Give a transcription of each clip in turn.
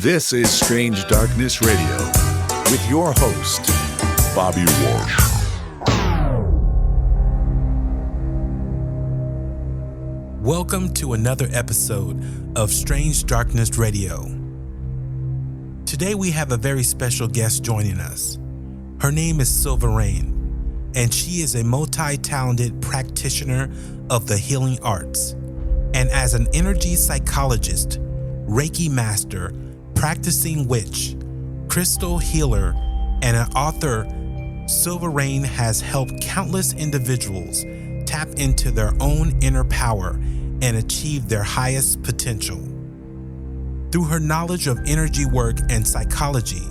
This is Strange Darkness Radio with your host, Bobby Walsh. Welcome to another episode of Strange Darkness Radio. Today we have a very special guest joining us. Her name is Silverayne, and she is a multi-talented practitioner of the healing arts. And as an energy psychologist, Reiki Master, practicing witch, crystal healer, and an author, Silverayne has helped countless individuals tap into their own inner power and achieve their highest potential. Through her knowledge of energy work and psychology,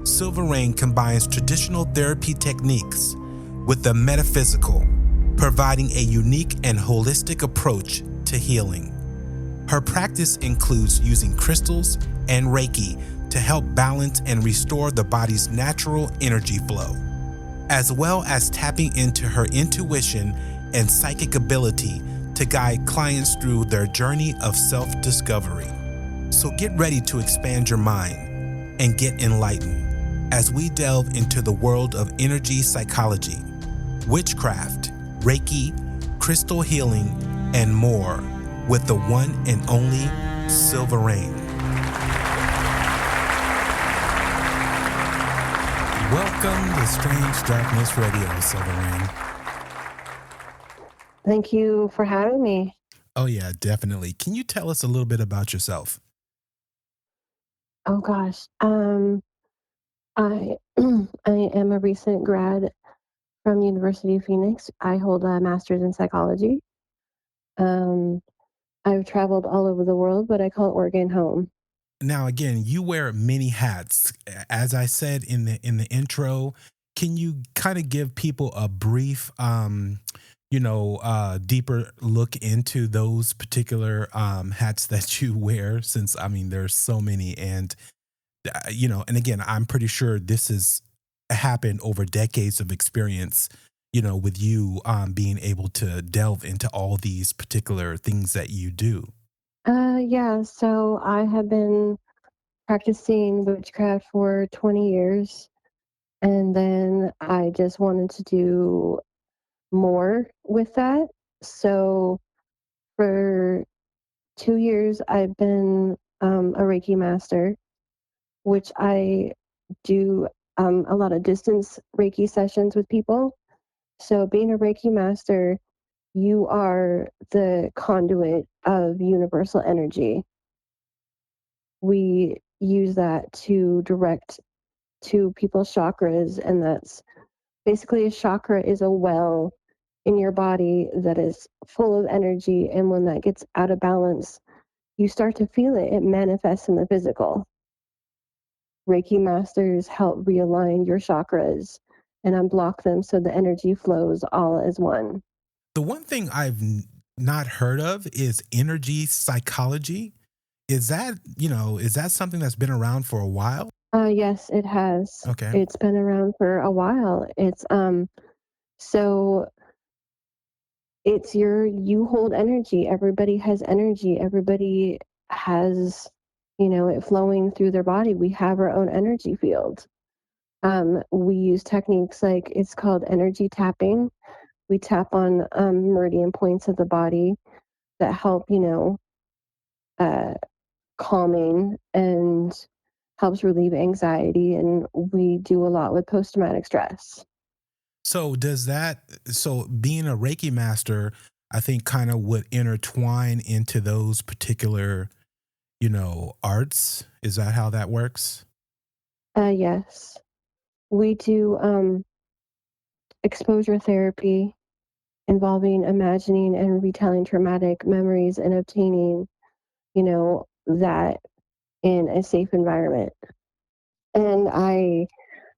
Silverayne combines traditional therapy techniques with the metaphysical, providing a unique and holistic approach to healing. Her practice includes using crystals and Reiki to help balance and restore the body's natural energy flow, as well as tapping into her intuition and psychic ability to guide clients through their journey of self-discovery. So get ready to expand your mind and get enlightened as we delve into the world of energy psychology, witchcraft, Reiki, crystal healing, and more with the one and only Silverayne. Welcome to Strange Darkness Radio, Silverayne. Thank you for having me. Oh yeah, definitely. Can you tell us a little bit about yourself? Oh gosh. I I am a recent grad from University of Phoenix. I hold a master's in psychology. I've traveled all over the world, but I call Oregon home. Now, again, you wear many hats. As I said in the intro, can you kind of give people a brief, deeper look into those particular hats that you wear? Since I mean, there's so many, and and again, I'm pretty sure this has happened over decades of experience. With you being able to delve into all these particular things that you do. Yeah, so I have been practicing witchcraft for 20 years, and then I just wanted to do more with that. So for 2 years, I've been a Reiki Master, which I do a lot of distance Reiki sessions with people. So being a Reiki Master, you are the conduit of universal energy. We use that to direct to people's chakras, and that's basically a chakra is a well in your body that is full of energy, and when that gets out of balance, you start to feel it. It manifests in the physical. Reiki Masters help realign your chakras and unblock them so the energy flows all as one. The one thing I've not heard of is energy psychology. Is that something that's been around for a while? Yes, it has. Okay. It's been around for a while. So you hold energy. Everybody has energy. Everybody has, it flowing through their body. We have our own energy field. We use techniques like, it's called energy tapping. We tap on meridian points of the body that help, calming and helps relieve anxiety. And we do a lot with post-traumatic stress. So being a Reiki Master, I think kind of would intertwine into those particular, arts. Is that how that works? Yes. We do exposure therapy involving imagining and retelling traumatic memories and obtaining, that in a safe environment. And I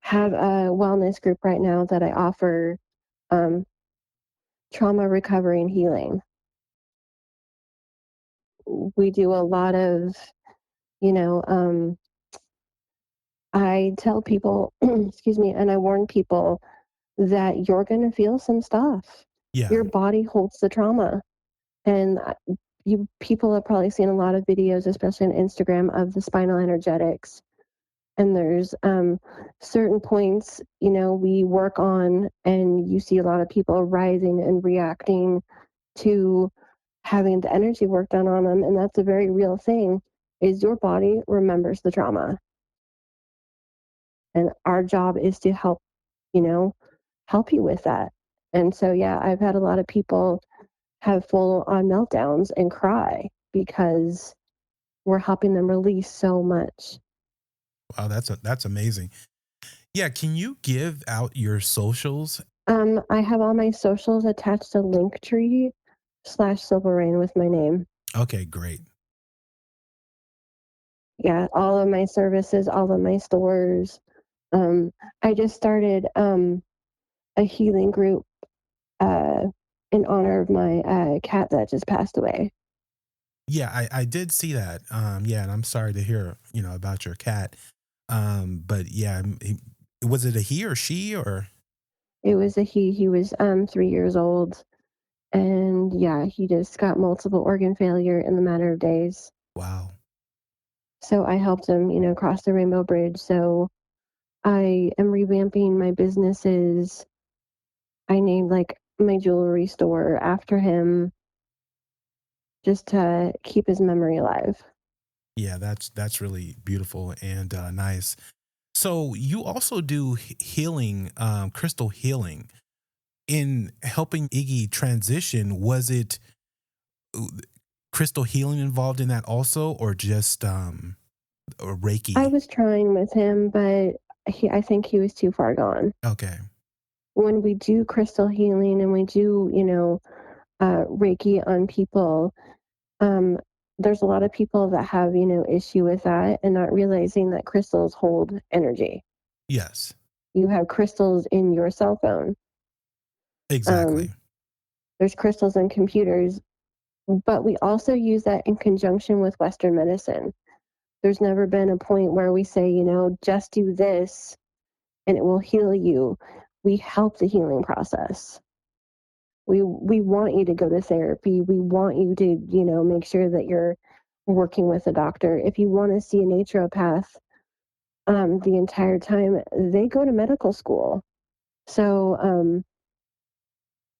have a wellness group right now that I offer trauma recovery and healing. We do a lot of, I tell people, excuse me, and I warn people that you're going to feel some stuff. Yeah. Your body holds the trauma. And people have probably seen a lot of videos, especially on Instagram, of the spinal energetics. And there's certain points, we work on, and you see a lot of people rising and reacting to having the energy work done on them. And that's a very real thing, is your body remembers the trauma. And our job is to you know, help you with that. And so, yeah, I've had a lot of people have full on meltdowns and cry because we're helping them release so much. Wow, that's amazing. Yeah, can you give out your socials? I have all my socials attached to Linktree/Silverayne with my name. Okay, great. Yeah, all of my services, all of my stores. Um, I just started a healing group uh, in honor of my cat that just passed away. Yeah, I did see that. Yeah, and I'm sorry to hear, about your cat. But yeah, was it a he or she or? It was a he. He was 3 years old, and yeah, he just got multiple organ failure in the matter of days. Wow. So I helped him, cross the Rainbow Bridge. So I am revamping my businesses. I named like my jewelry store after him just to keep his memory alive. Yeah, that's really beautiful and nice. So you also do healing, crystal healing. In helping Iggy transition, was it uh, crystal healing involved in that also, or just or I Reiki? was trying with him, but I think he was too far gone. Okay. When we do crystal healing and we do, Reiki on people, um, there's a lot of people that have, issue with that and not realizing that crystals hold energy. Yes. You have crystals in your cell phone. Exactly. Um, there's crystals in computers, but we also use that in conjunction with Western medicine. There's never been a point where we say, just do this and it will heal you. We help the healing process. We want you to go to therapy. We want you to, make sure that you're working with a doctor. If you want to see a naturopath the entire time, they go to medical school. So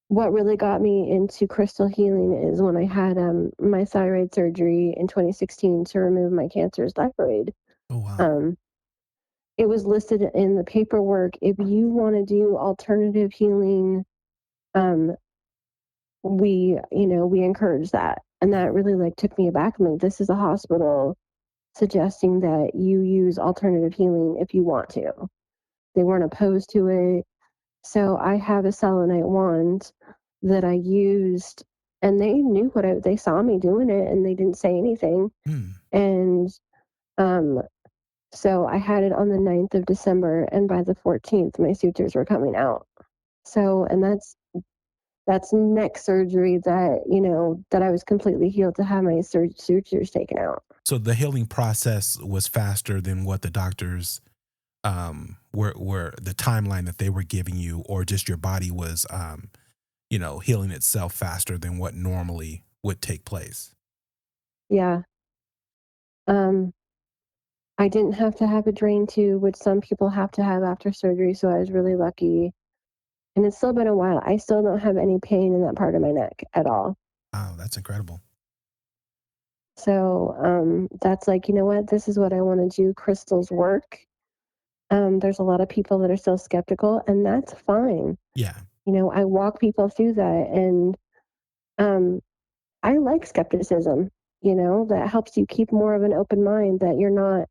what really got me into crystal healing is when I had my thyroid surgery in 2016 to remove my cancerous thyroid. Oh wow. Um, it was listed in the paperwork. If you want to do alternative healing, um, we encourage that. And that really like took me aback. I'm like, this is a hospital suggesting that you use alternative healing if you want to. They weren't opposed to it. So I have a selenite wand that I used, and they knew they saw me doing it and they didn't say anything. Hmm. And um, so I had it on the 9th of December, and by the 14th, my sutures were coming out. So, and that's neck surgery that I was completely healed to have my sutures taken out. So the healing process was faster than what the doctors were the timeline that they were giving you, or just your body was healing itself faster than what normally would take place. Yeah. Um, I didn't have to have a drain tube, which some people have to have after surgery, so I was really lucky. And it's still been a while. I still don't have any pain in that part of my neck at all. Wow, that's incredible. So that's like, you know what? This is what I want to do. Crystals work. There's a lot of people that are still skeptical, and that's fine. Yeah. I walk people through that, and um, I like skepticism. That helps you keep more of an open mind, that you're not,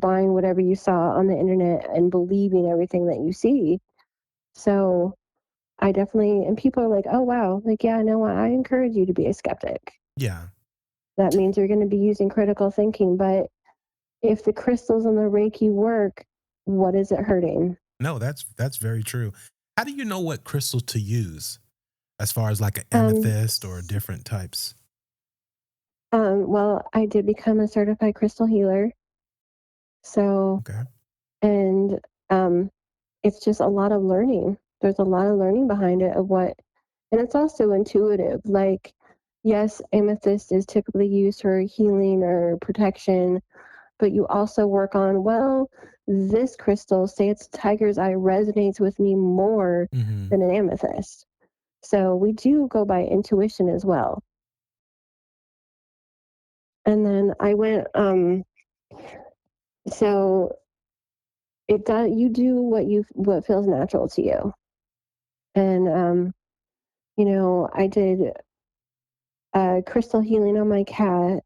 buying whatever you saw on the internet and believing everything that you see. So I definitely, and people are like, oh, wow, like, yeah, no, I encourage you to be a skeptic. Yeah. That means you're going to be using critical thinking. But if the crystals and the Reiki work, what is it hurting? No, that's very true. How do you know what crystal to use as far as like an Um, amethyst or different types? well, I did become a certified crystal healer. So, Okay. and um, it's just a lot of learning. There's a lot of learning behind it of what, and it's also intuitive. Like, Yes, amethyst is typically used for healing or protection, but you also work on, well, this crystal, say it's tiger's eye, resonates with me more Hmm. than an amethyst. So we do go by intuition as well. And then I went, so it does, you do what feels natural to you. And, I did crystal healing on my cat.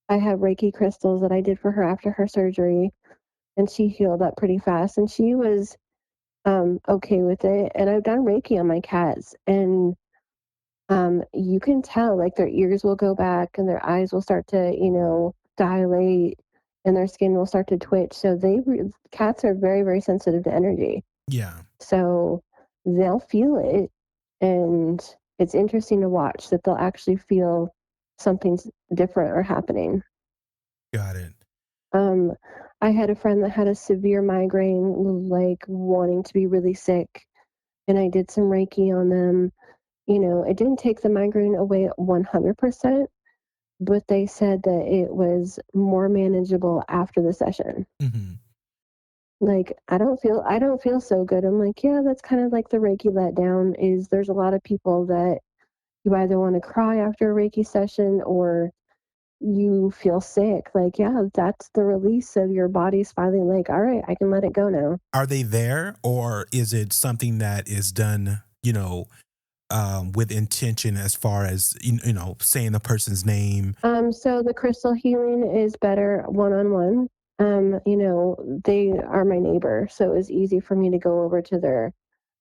I have Reiki crystals that I did for her after her surgery, and she healed up pretty fast. And she was okay with it. And I've done Reiki on my cats, and you can tell like their ears will go back and their eyes will start to, dilate, and their skin will start to twitch. So cats are very, very sensitive to energy. Yeah. So they'll feel it, and it's interesting to watch that they'll actually feel something's different or happening. Got it. Um, I had a friend that had a severe migraine, like wanting to be really sick, and I did some Reiki on them. It didn't take the migraine away 100%, but they said that it was more manageable after the session. Hmm. Like, I don't feel so good. I'm like, yeah, that's kind of like the Reiki letdown is there's a lot of people that you either want to cry after a Reiki session or you feel sick. Like, yeah, that's the release of your body's finally like, all right, I can let it go now. Are they there, or is it something that is done, with intention as far as, saying the person's name? So the crystal healing is better one-on-one. They are my neighbor, so it was easy for me to go over to their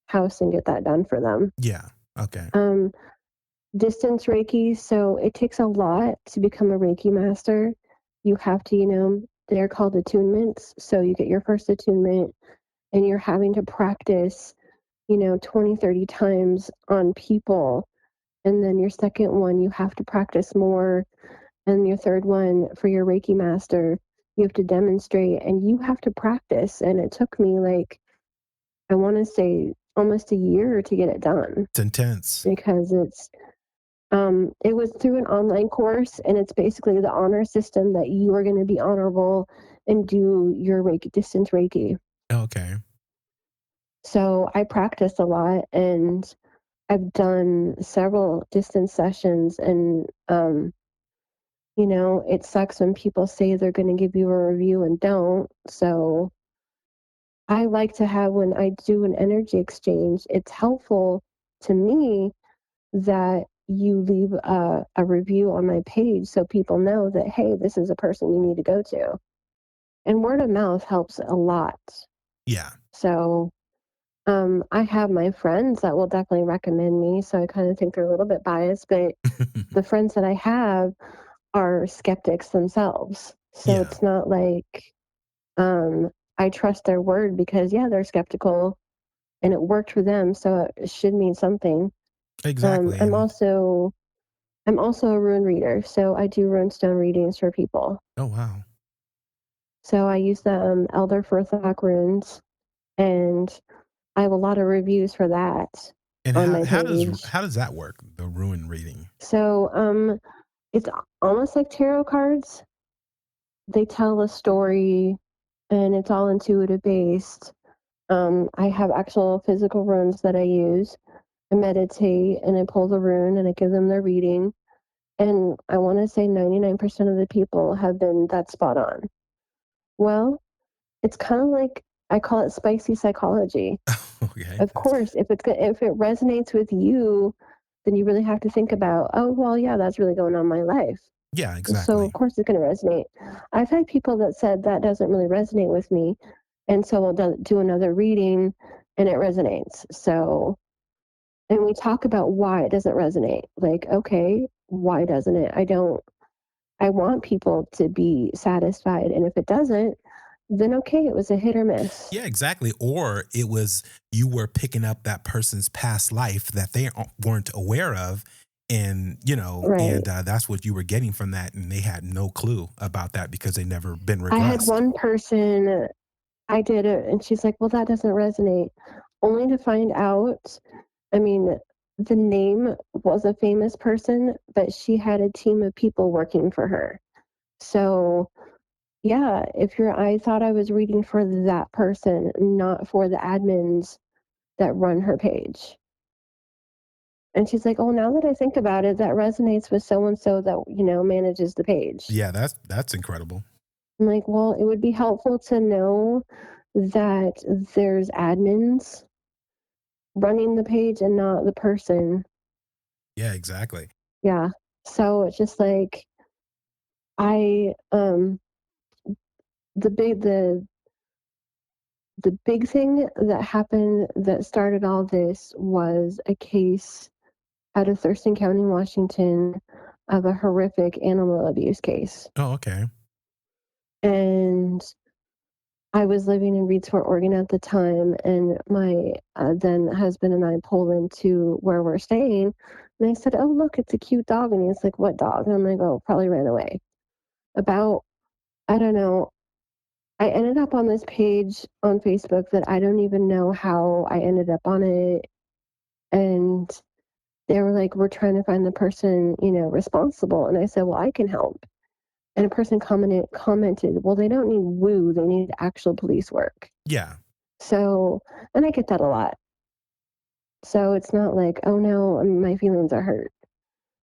house and get that done for them. Yeah. Okay. Um, Distance Reiki, so it takes a lot to become a Reiki master. You have to, they're called attunements. So you get your first attunement and you're having to practice, 20, 30 times on people. And then your second one, you have to practice more. And your third one for your Reiki master, you have to demonstrate and you have to practice. And it took me like, I want to say almost a year to get it done It's intense. because it was through an online course, and it's basically the honor system that you are going to be honorable and do your Reiki, distance Reiki. Okay. So I practiced a lot, and I've done several distance sessions, and it sucks when people say they're going to give you a review and don't. So I like to have when I do an energy exchange, it's helpful to me that you leave a review on my page so people know that, hey, this is a person you need to go to. And word of mouth helps a lot. Yeah. So I have my friends that will definitely recommend me. So I kind of think they're a little bit biased, but the friends that I have are skeptics themselves. So Yeah. it's not like I trust their word because, yeah, they're skeptical and it worked for them. So it should mean something. Um, Exactly. I'm And also I'm also a rune reader, so I do rune stone readings for people. oh wow. So I use the Elder Furthok runes, and I have a lot of reviews for that And on how my how does page. how does that work? The ruin reading. So it's almost like tarot cards. They tell a story, and it's all intuitive based. I have actual physical runes that I use. I meditate and I pull the rune and I give them their reading. And I want to say 99% of the people have been that spot on. Well, it's kind of like I call it spicy psychology. Okay. Of course, if it resonates with you, then you really have to think about, oh, well, yeah, that's really going on in my life. Yeah, So of exactly. course it's going to resonate. I've had people that said that doesn't really resonate with me, and so we'll do another reading, and it resonates. So, and we talk about why it doesn't resonate. Like, okay, why doesn't it? I want people to be satisfied. And if it doesn't, then okay, it was a hit or miss. Yeah, exactly. Or it was you were picking up that person's past life that they weren't aware of, and Right. that's what you were getting from that, and they had no clue about that because they never been I had regressed. one person, I did it, and she's like, well, that doesn't resonate. Only to find out, I mean, the name was a famous person, but she had a team of people working for her. So, yeah, I thought I was reading for that person, not for the admins that run her page. And she's like, "Oh, now that I think about it, that resonates with so and so that, manages the page." Yeah, that's incredible. I'm like, "Well, it would be helpful to know that there's admins running the page and not the person." Yeah, exactly. Yeah. So it's just like I the big the big thing that happened that started all this was a case out of Thurston County, Washington, of a horrific animal abuse case. Oh, okay. And I was living in Reedsford, Oregon at the time, and my then husband and I pulled into where we're staying. And I said, "Oh, look, it's a cute dog." And he's like, "What dog?" And I'm like, "Oh, probably ran away." About, I don't know, I ended up on this page on Facebook that I don't even know how I ended up on it. And they were like, "We're trying to find the person, responsible." And I said, "Well, I can help." And a person commented, "Well, they don't need woo, they need actual police work." Yeah. So, and I get that a lot. So it's not like, "Oh no, my feelings are hurt."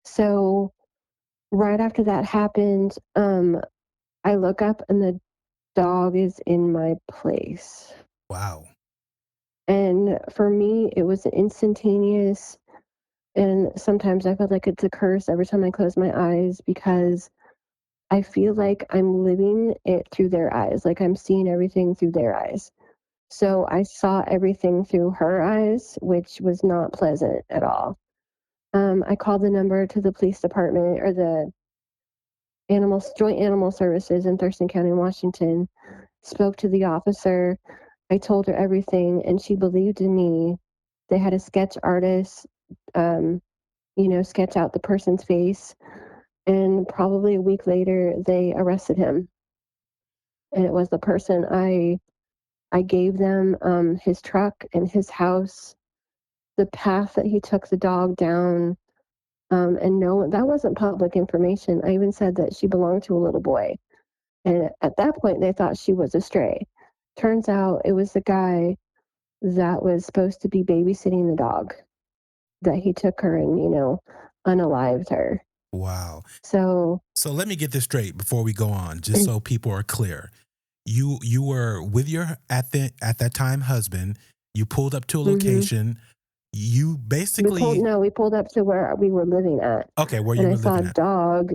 So right after that happened, I look up and the dog is in my place. Wow. And for me, it was instantaneous. And sometimes I feel like it's a curse every time I close my eyes because I feel like I'm living it through their eyes, like I'm seeing everything through their eyes. So I saw everything through her eyes, which was not pleasant at all. I called the number to the police department or the joint animal services in Thurston County, Washington, spoke to the officer. I told her everything and she believed in me. They had a sketch artist, sketch out the person's face. And probably a week later, they arrested him. And it was the person I gave them his truck and his house, the path that he took the dog down. And no, that wasn't public information. I even said that she belonged to a little boy. And at that point, they thought she was a stray. Turns out it was the guy that was supposed to be babysitting the dog that he took her and, unalived her. Wow. So let me get this straight before we go on, just so people are clear. You were with your at that time husband. You pulled up to a location. You basically we pulled up to where we were living at. Okay, where you were living at. And I saw a dog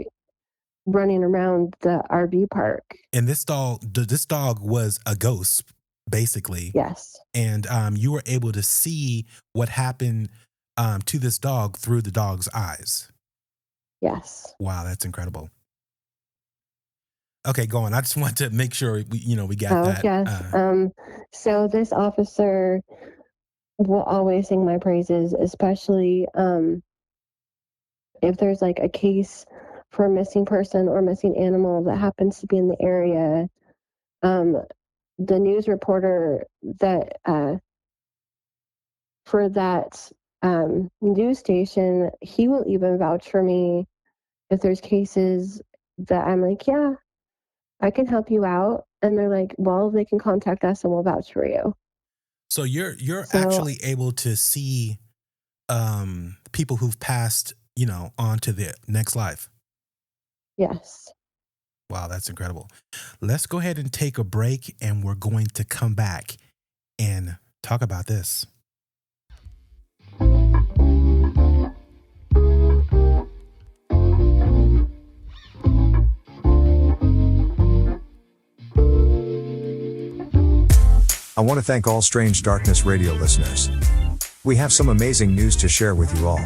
running around the RV park. And this dog was a ghost, basically. Yes. And you were able to see what happened to this dog through the dog's eyes. Yes. Wow, that's incredible. Okay, go on. I just want to make sure we got that. Yes. So this officer will always sing my praises, especially if there's like a case for a missing person or missing animal that happens to be in the area. The news reporter that for that news station, he will even vouch for me if there's cases that I'm like, "Yeah, I can help you out." And they're like, "Well, they can contact us and we'll vouch for you." So you're actually able to see people who've passed, on to the next life. Yes. Wow, that's incredible. Let's go ahead and take a break, and we're going to come back and talk about this. I want to thank all Strange Darkness Radio listeners. We have some amazing news to share with you all.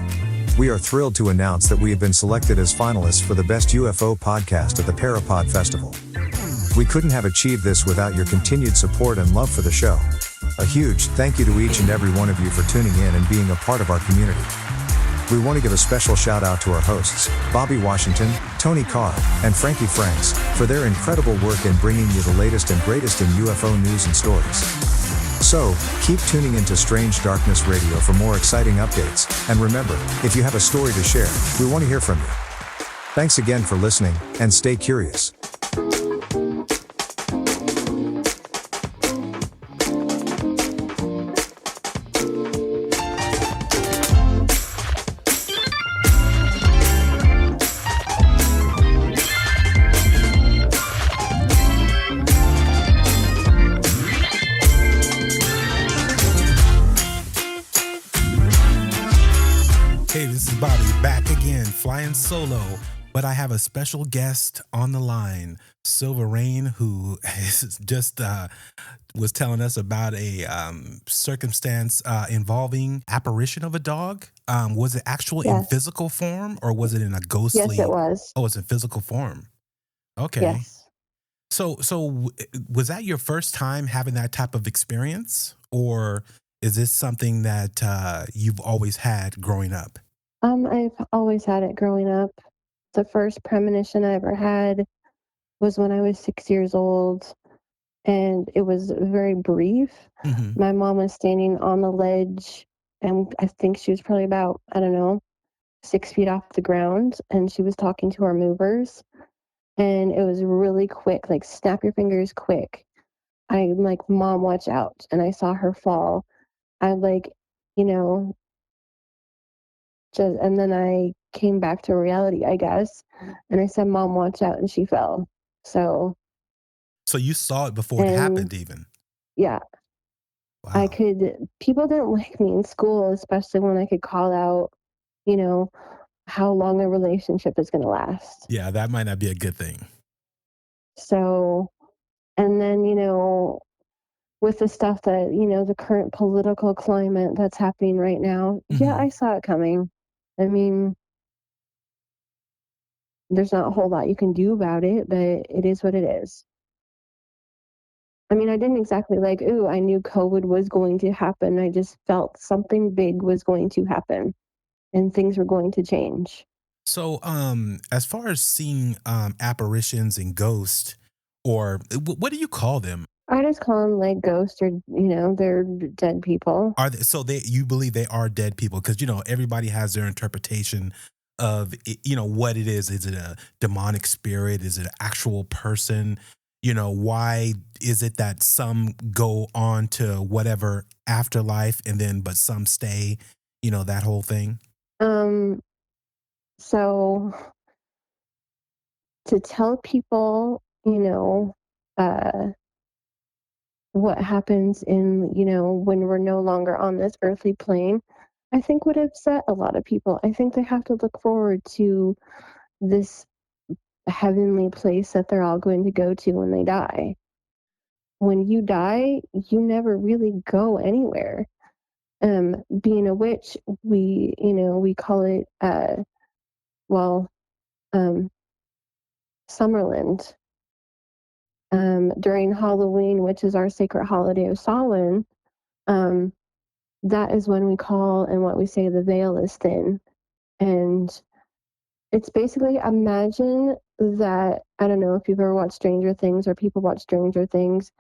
We are thrilled to announce that we have been selected as finalists for the Best UFO Podcast at the Parapod Festival. We couldn't have achieved this without your continued support and love for the show. A huge thank you to each and every one of you for tuning in and being a part of our community. We want to give a special shout out to our hosts, Bobby Washington, Tony Carr, and Frankie Franks, for their incredible work in bringing you the latest and greatest in UFO news and stories. So, keep tuning into Strange Darkness Radio for more exciting updates, and remember, if you have a story to share, we want to hear from you. Thanks again for listening, and stay curious. Hey, this is Bobby back again, flying solo, but I have a special guest on the line, Silverayne, who is just was telling us about a circumstance involving apparition of a dog. Was it actual in Yes. physical form, or was it in a ghostly? Yes, it was. Oh, it's in physical form. Okay. Yes. So was that your first time having that type of experience, or is this something that you've always had growing up? I've always had it growing up. The first premonition I ever had was when I was 6 years old, and it was very brief. Mm-hmm. My mom was standing on the ledge, and I think she was probably about, I don't know, 6 feet off the ground, and she was talking to our movers, and it was really quick, like snap your fingers quick. I'm like, Mom, watch out. And I saw her fall. I like, you know, and then I came back to reality, I guess. And I said, Mom, watch out. And she fell. So, So you saw it before it and happened, even. yeah, Wow. people didn't like me in school, especially when I could call out, you know, how long a relationship is going to last. Yeah, that might not be a good thing. So, and then, with the stuff that, the current political climate that's happening right now, yeah, Mm-hmm. I saw it coming. I mean, there's not a whole lot you can do about it, but it is what it is. I mean, I didn't exactly like, ooh, I knew COVID was going to happen. I just felt something big was going to happen and things were going to change. So, as far as seeing apparitions and ghosts, or what do you call them? I just call them like ghosts or, they're dead people. Are they, so they you believe they are dead people? Because everybody has their interpretation of it, what it is. Is it a demonic spirit? Is it an actual person? Why is it that some go on to whatever afterlife and then but some stay? That whole thing. Um, so to tell people, uh, what happens in, when we're no longer on this earthly plane, I think would upset a lot of people. I think they have to look forward to this heavenly place that they're all going to go to when they die. When you die, you never really go anywhere. Being a witch, we call it, well, um, Summerland. During Halloween, which is our sacred holiday of Samhain, um, that is when we call and what we say the veil is thin. And it's basically, imagine that, I don't know if you've ever watched Stranger Things or people watch Stranger Things.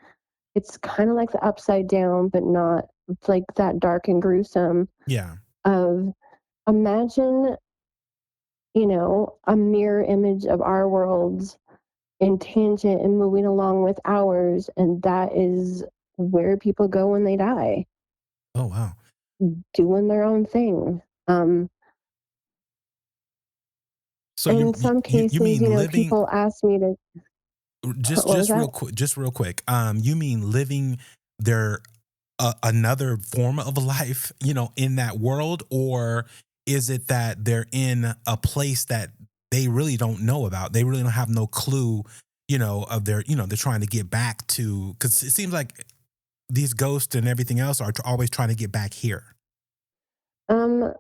It's kind of like the upside down, but not like that dark and gruesome Yeah. of, imagine, a mirror image of our worlds in tangent and moving along with ours. And that is where people go when they die, Oh wow. doing their own thing. So In some you cases, mean living? people ask me to, Just what was just that? real quick, just real quick. You mean living their another form of life, in that world, or is it that they're in a place that they really don't know about? They really don't have no clue, of their, they're trying to get back to, because it seems like these ghosts and everything else are always trying to get back here. Um,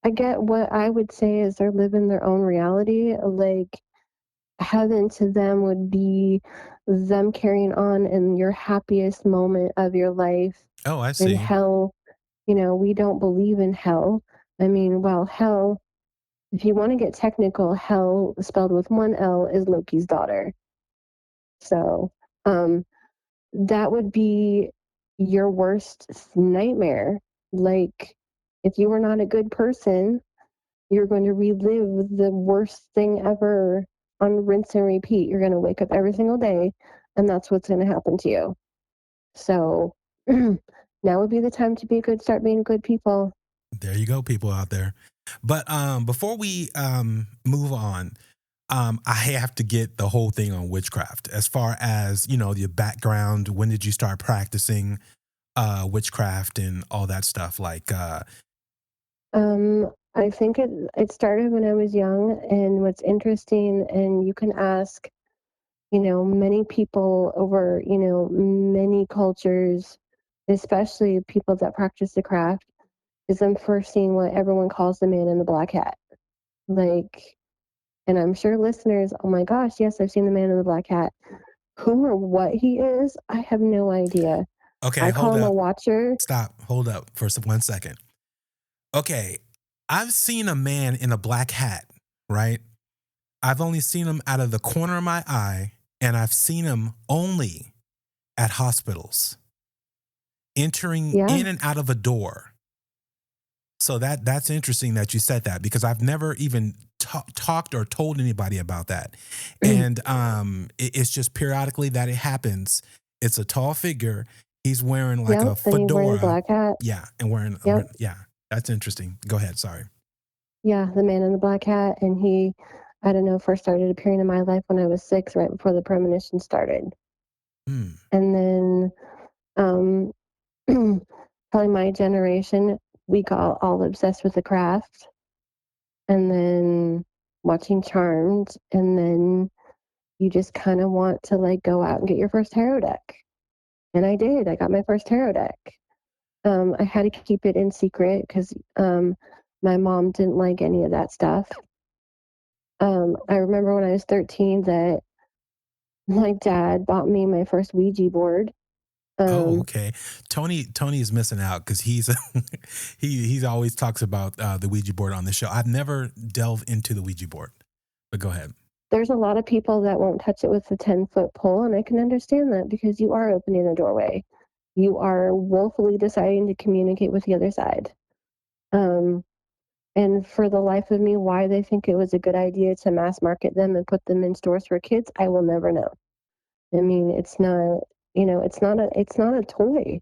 I get what I would say is they're living their own reality. Like, heaven to them would be them carrying on in your happiest moment of your life. Oh, I And see. hell, we don't believe in hell. I mean, well, hell, if you want to get technical, hell spelled with one L is Loki's daughter. So, um, that would be your worst nightmare. Like, if you were not a good person, you're going to relive the worst thing ever on rinse and repeat. You're going to wake up every single day, and that's what's going to happen to you. So now would be the time to be good, start being good people. There you go, people out there. But before we move on, I have to get the whole thing on witchcraft as far as, your background. When did you start practicing witchcraft and all that stuff? Like, I think it started when I was young, and what's interesting, and you can ask, many people over, many cultures, especially people that practice the craft, is I'm first seeing what everyone calls the man in the black hat. Like, and I'm sure listeners, oh my gosh, yes, I've seen the man in the black hat. Who or what he is, I have no idea. okay, I call hold him a up. watcher. Stop. Hold up for 1 second. Okay. I've seen a man in a black hat, right? I've only seen him out of the corner of my eye, and I've seen him only at hospitals, entering Yeah. in and out of a door. So that's interesting that you said that, because I've never even talked or told anybody about that. And it's just periodically that it happens. It's a tall figure. He's wearing like a Yep. And he's wearing a fedora. black hat. Yeah, and Yep. yeah, that's interesting. Go ahead. Sorry. Yeah, the man in the black hat. And he, I don't know, first started appearing in my life when I was 6, right before the premonition started. Hmm. And then um, probably my generation, we got all obsessed with the craft, and then watching Charmed, and then you just kind of want to like go out and get your first tarot deck. And I did. I got my first tarot deck. I had to keep it in secret because my mom didn't like any of that stuff. I remember when I was 13 that my dad bought me my first Ouija board. Oh, okay. Tony is missing out because he's he's always talks about the Ouija board on the show. I've never delved into the Ouija board, but go ahead. There's a lot of people that won't touch it with the 10-foot pole, and I can understand that because you are opening a doorway. You are willfully deciding to communicate with the other side. And for the life of me, why they think it was a good idea to mass market them and put them in stores for kids, I will never know. I mean, it's not, it's not a toy.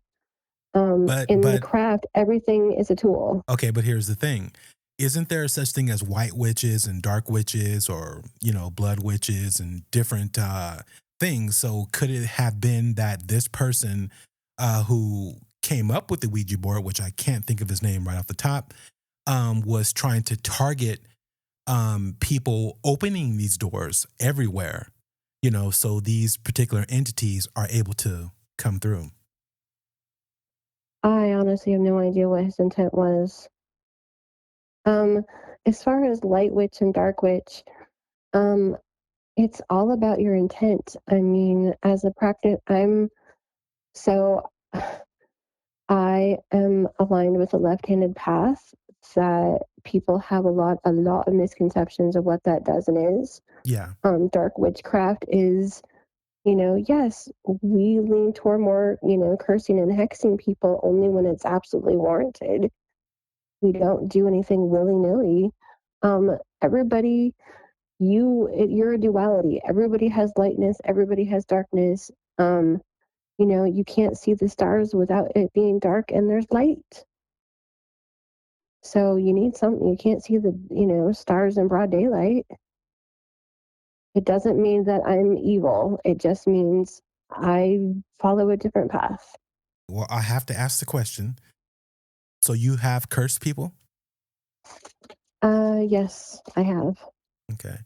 In the But craft, everything is a tool. okay, but here's the thing. Isn't there such thing as white witches and dark witches, or, blood witches and different things? So could it have been that this person who came up with the Ouija board, which I can't think of his name right off the top, was trying to target people opening these doors everywhere, so these particular entities are able to come through? I honestly have no idea what his intent was. As far as light witch and dark witch, it's all about your intent. I mean, as a practice, so I am aligned with a left-handed path that people have a lot of misconceptions of what that does and is. Yeah. Dark witchcraft is, yes, we lean toward more, cursing and hexing people only when it's absolutely warranted. We don't do anything willy-nilly. Everybody, you're a duality. Everybody has lightness, everybody has darkness. You can't see the stars without it being dark, and there's light. So you need something. You can't see the, stars in broad daylight. It doesn't mean that I'm evil. It just means I follow a different path. Well, I have to ask the question. So you have cursed people? Yes, I have. Okay.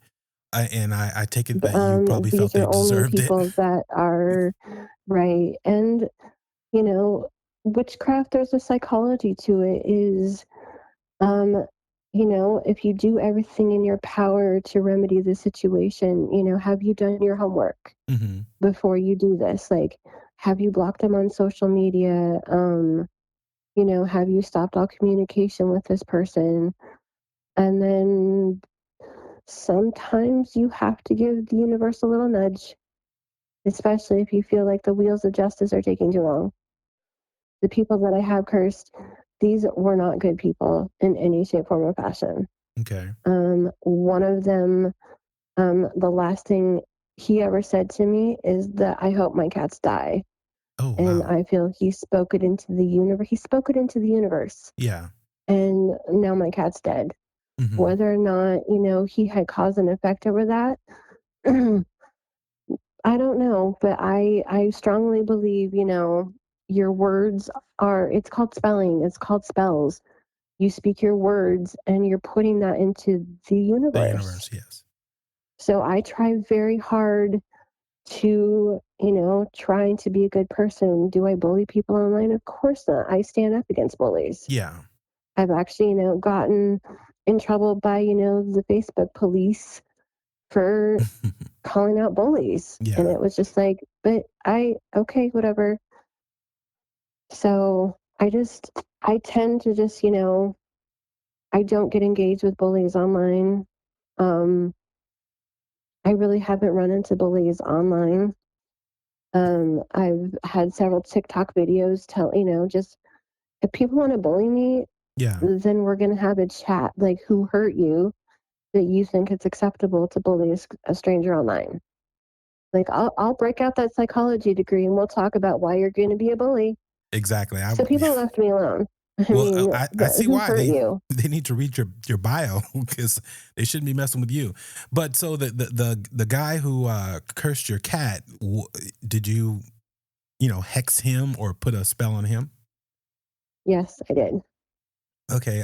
And I take it that you probably felt These they are only deserved it. people that are right. And, witchcraft, there's a psychology to it, is, if you do everything in your power to remedy the situation, have you done your homework Mm-hmm. before you do this? Like, have you blocked them on social media? Have you stopped all communication with this person? And then sometimes you have to give the universe a little nudge. especially if you feel like the wheels of justice are taking too long. The people that I have cursed, these were not good people in any shape, form, or fashion. Okay. One of them, the last thing he ever said to me is that I hope my cats die. Oh, And wow. I feel he spoke it into the universe. He spoke it into the universe. Yeah. And now my cat's dead. Mm-hmm. Whether or not, he had cause and effect over that, I don't know. But I strongly believe, your words it's called spelling. It's called spells. You speak your words and you're putting that into the The universe. universe, yes. So I try very hard to, trying to be a good person. Do I bully people online? Of course not. I stand up against bullies. Yeah. I've actually, gotten in trouble by, the Facebook police for calling out bullies. And Yeah. it was just like, but okay, whatever. So I tend to just, I don't get engaged with bullies online. Um, I really haven't run into bullies online. I've had several TikTok videos just if people want to bully me, Yeah. then we're going to have a chat like who hurt you that you think it's acceptable to bully a stranger online. Like I'll break out that psychology degree and we'll talk about why you're going to be a bully. Exactly. So people left me alone. I Well, mean, I see who why hurt you? they need to read your bio because they shouldn't be messing with you. But so the guy who cursed your cat, did you hex him or put a spell on him? Yes, I did. Okay.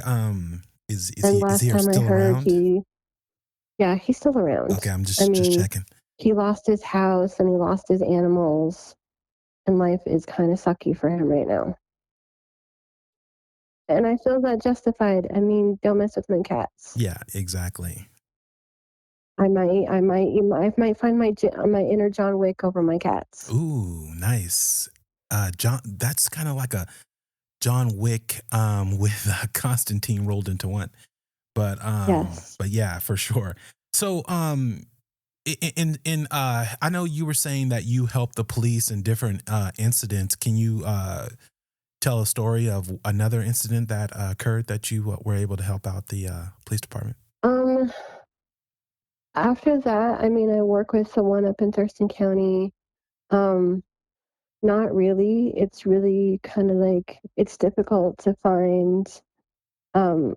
Is And he last time I still heard around? yeah, he's still around. Okay, I'm I just mean, checking. he lost his house and he lost his animals, and life is kind of sucky for him right now. And I feel that justified. I mean, don't mess with my cats. Yeah, exactly. I might find my inner John Wick over my cats. Ooh, nice. John, that's kind of like a John Wick with Constantine rolled into one. But Yes. but yeah, for sure. So I know you were saying that you helped the police in different incidents. Can you tell a story of another incident that occurred that you were able to help out the police department? After that, I mean, I work with someone up in Thurston County. Um, Not really. It's really kind of like it's difficult to find um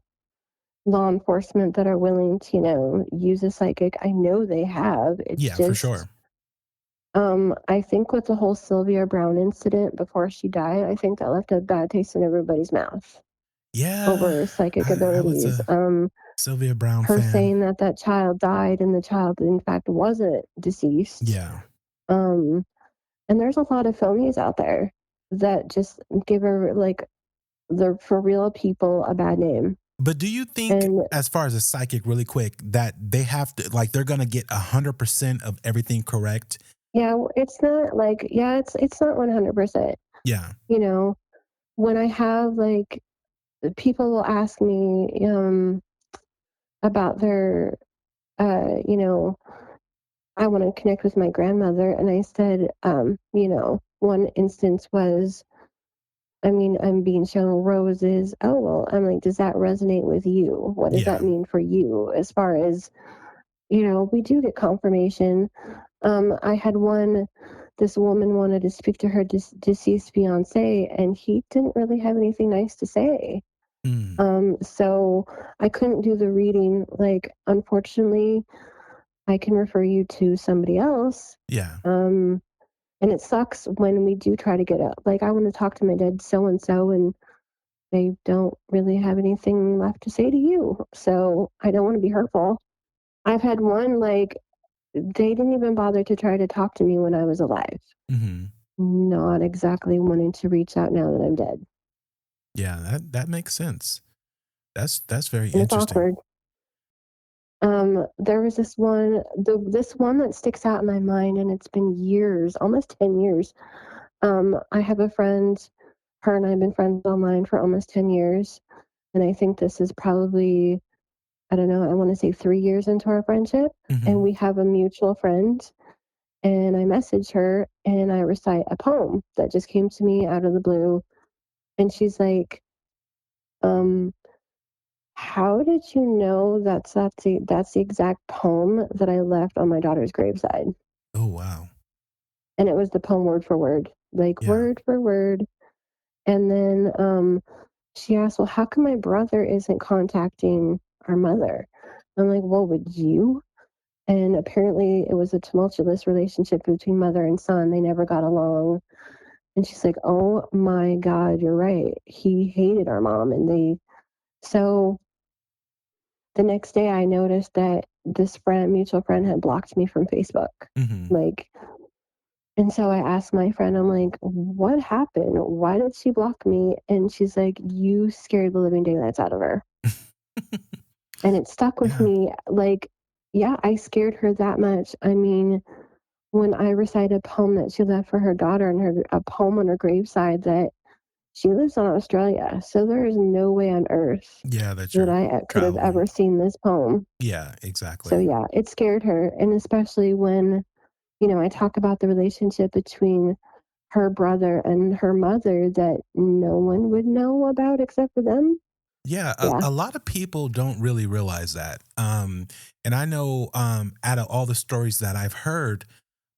law enforcement that are willing to, use a psychic. I know they have. It's Yeah, for just sure. I think with the whole Sylvia Brown incident before she died, I think that left a bad taste in everybody's mouth Yeah, over psychic I was abilities. a Sylvia Brown Her fan. saying that child died and the child in fact wasn't deceased. Yeah. Um, and there's a lot of phonies out there that just give her like the for real people a bad name. But do you think, And as far as a psychic, really quick, that they have to they're gonna get 100% of everything correct? yeah, it's not like it's not 100%. Yeah. When I have like people will ask me about their I want to connect with my grandmother, and I said one instance was I mean, I'm being shown roses. Oh, well, I'm like, does that resonate with you? What does that Yeah. mean for you? As far as, we do get confirmation. I had this woman wanted to speak to her deceased fiance, and he didn't really have anything nice to say. Mm. So I couldn't do the reading. Like, unfortunately, I can refer you to somebody else. Yeah. And it sucks when we do try to get up. Like, I want to talk to my dead so and so, and they don't really have anything left to say to you. So I don't want to be hurtful. I've had one, like, they didn't even bother to try to talk to me when I was alive. Mm-hmm. Not exactly wanting to reach out now that I'm dead. Yeah, that makes sense. That's very And it's interesting. awkward. There was this one that sticks out in my mind, and it's been years, almost 10 years. I have a friend, her and I have been friends online for almost 10 years. And I think this is probably, I don't know, I want to say 3 years into our friendship. And Mm-hmm. we have a mutual friend. And I message her and I recite a poem that just came to me out of the blue. And she's like, um, how did you know that's the exact poem that I left on my daughter's graveside? Oh, wow. And it was the poem word for word, like Yeah. word for word. And then she asked, well, how come my brother isn't contacting our mother? I'm like, well, would you? And apparently it was a tumultuous relationship between mother and son. They never got along. And she's like, oh my God, you're right. He hated our mom. So the next day I noticed that this mutual friend had blocked me from Facebook. Mm-hmm. Like, and so I asked my friend, I'm like, what happened? Why did she block me? And she's like, you scared the living daylights out of her. And it stuck with Yeah. me. Like, yeah, I scared her that much. I mean, when I recited a poem that she left for her daughter and a poem on her graveside that she lives in Australia. So there is no way on earth Yeah, that that you're I could have traveling. ever seen this poem. Yeah, So exactly. yeah, it scared her. And especially when, I talk about the relationship between her brother and her mother that no one would know about except for them. Yeah, Yeah. a lot of people don't really realize that. And I know out of all the stories that I've heard,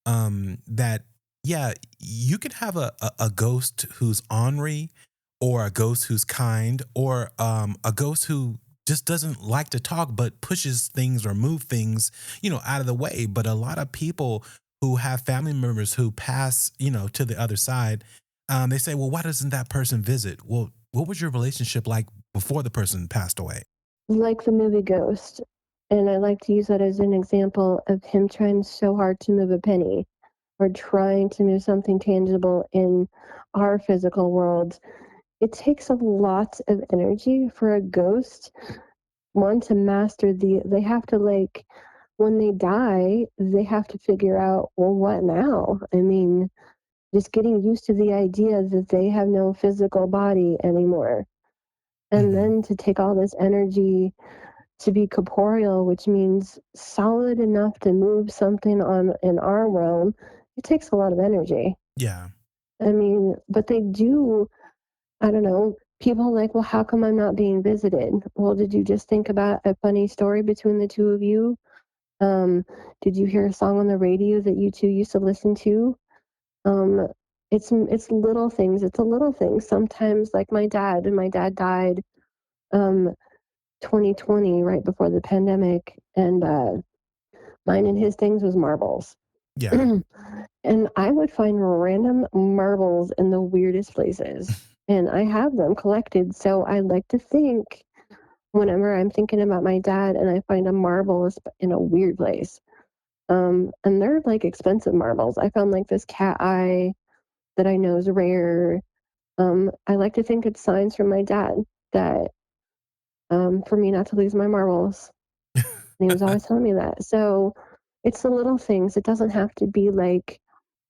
that yeah, you could have a ghost who's ornery, or a ghost who's kind, or a ghost who just doesn't like to talk but pushes things or move things, out of the way. But a lot of people who have family members who pass, to the other side, they say, well, why doesn't that person visit? Well, what was your relationship like before the person passed away? Like the movie Ghost. And I like to use that as an example of him trying so hard to move a penny or trying to move something tangible in our physical world. It takes a lot of energy for a ghost, one, to master they have to, like, when they die, they have to figure out, well, what now? I mean, just getting used to the idea that they have no physical body anymore. And Hmm. then to take all this energy to be corporeal, which means solid enough to move something on in our realm, it takes a lot of energy. Yeah. I mean, but they do, I don't know, people are like, well, how come I'm not being visited? Well, did you just think about a funny story between the two of you? Um, did you hear a song on the radio that you two used to listen to? Um, it's little things. It's a little thing. Sometimes, like my dad died, um, 2020, right before the pandemic, and mine and his things was marbles. Yeah. And I would find random marbles in the weirdest places. And I have them collected. So I like to think whenever I'm thinking about my dad and I find a marble in a weird place. And they're like expensive marbles. I found like this cat eye that I know is rare. I like to think it's signs from my dad that for me not to lose my marbles. And he was always telling me that. So it's the little things. It doesn't have to be like,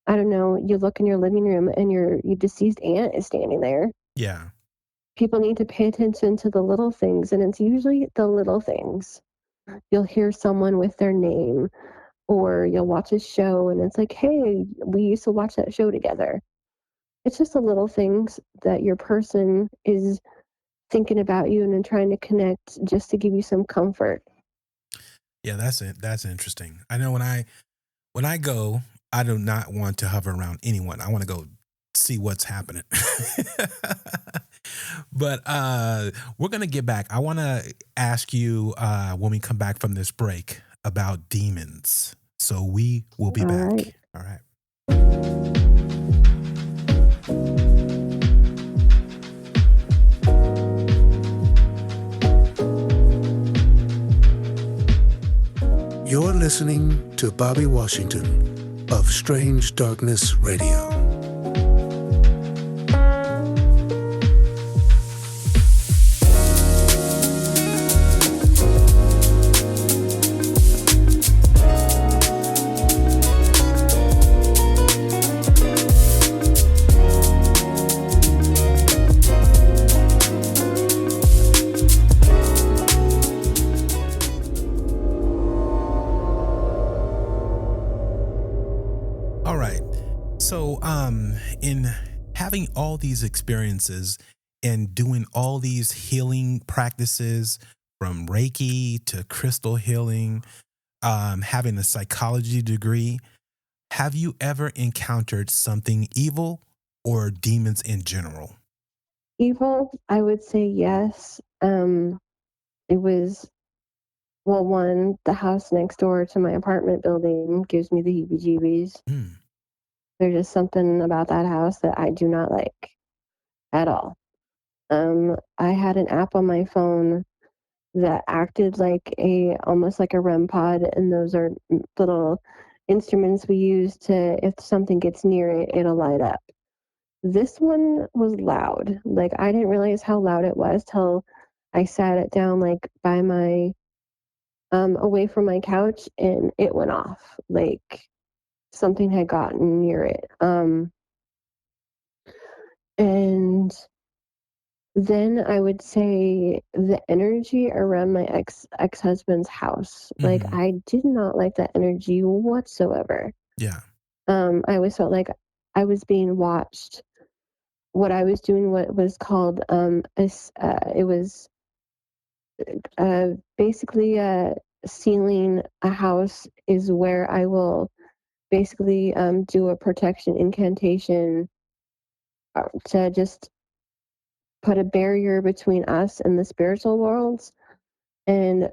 I don't know, you look in your living room and your deceased aunt is standing there. Yeah. People need to pay attention to the little things, and it's usually the little things. You'll hear someone with their name, or you'll watch a show and it's like, hey, we used to watch that show together. It's just the little things that your person is thinking about you and then trying to connect just to give you some comfort. Yeah, that's it. That's interesting. I know when I go, I do not want to hover around anyone. I want to go see what's happening. But we're gonna get back. I want to ask you when we come back from this break about demons. So we will be All right. back. All right. You're listening to Bobby Washington of Strange Darkness Radio. So, in having all these experiences and doing all these healing practices from Reiki to crystal healing, having a psychology degree, have you ever encountered something evil or demons in general? Evil, I would say yes. It was, well, one, the house next door to my apartment building gives me the heebie-jeebies. Mm, There's just something about that house that I do not like at all. I had an app on my phone that acted like almost like a REM pod, and those are little instruments we use to, if something gets near it, it'll light up. This one was loud. Like, I didn't realize how loud it was till I sat it down, like, by my, away from my couch, and it went off. Like, something had gotten near it. And then I would say the energy around my ex-husband's house. Like, hmm. I did not like that energy whatsoever. Yeah. I always felt like I was being watched. What I was doing, what was called, it was basically sealing a house is where I will basically do a protection incantation to just put a barrier between us and the spiritual worlds. And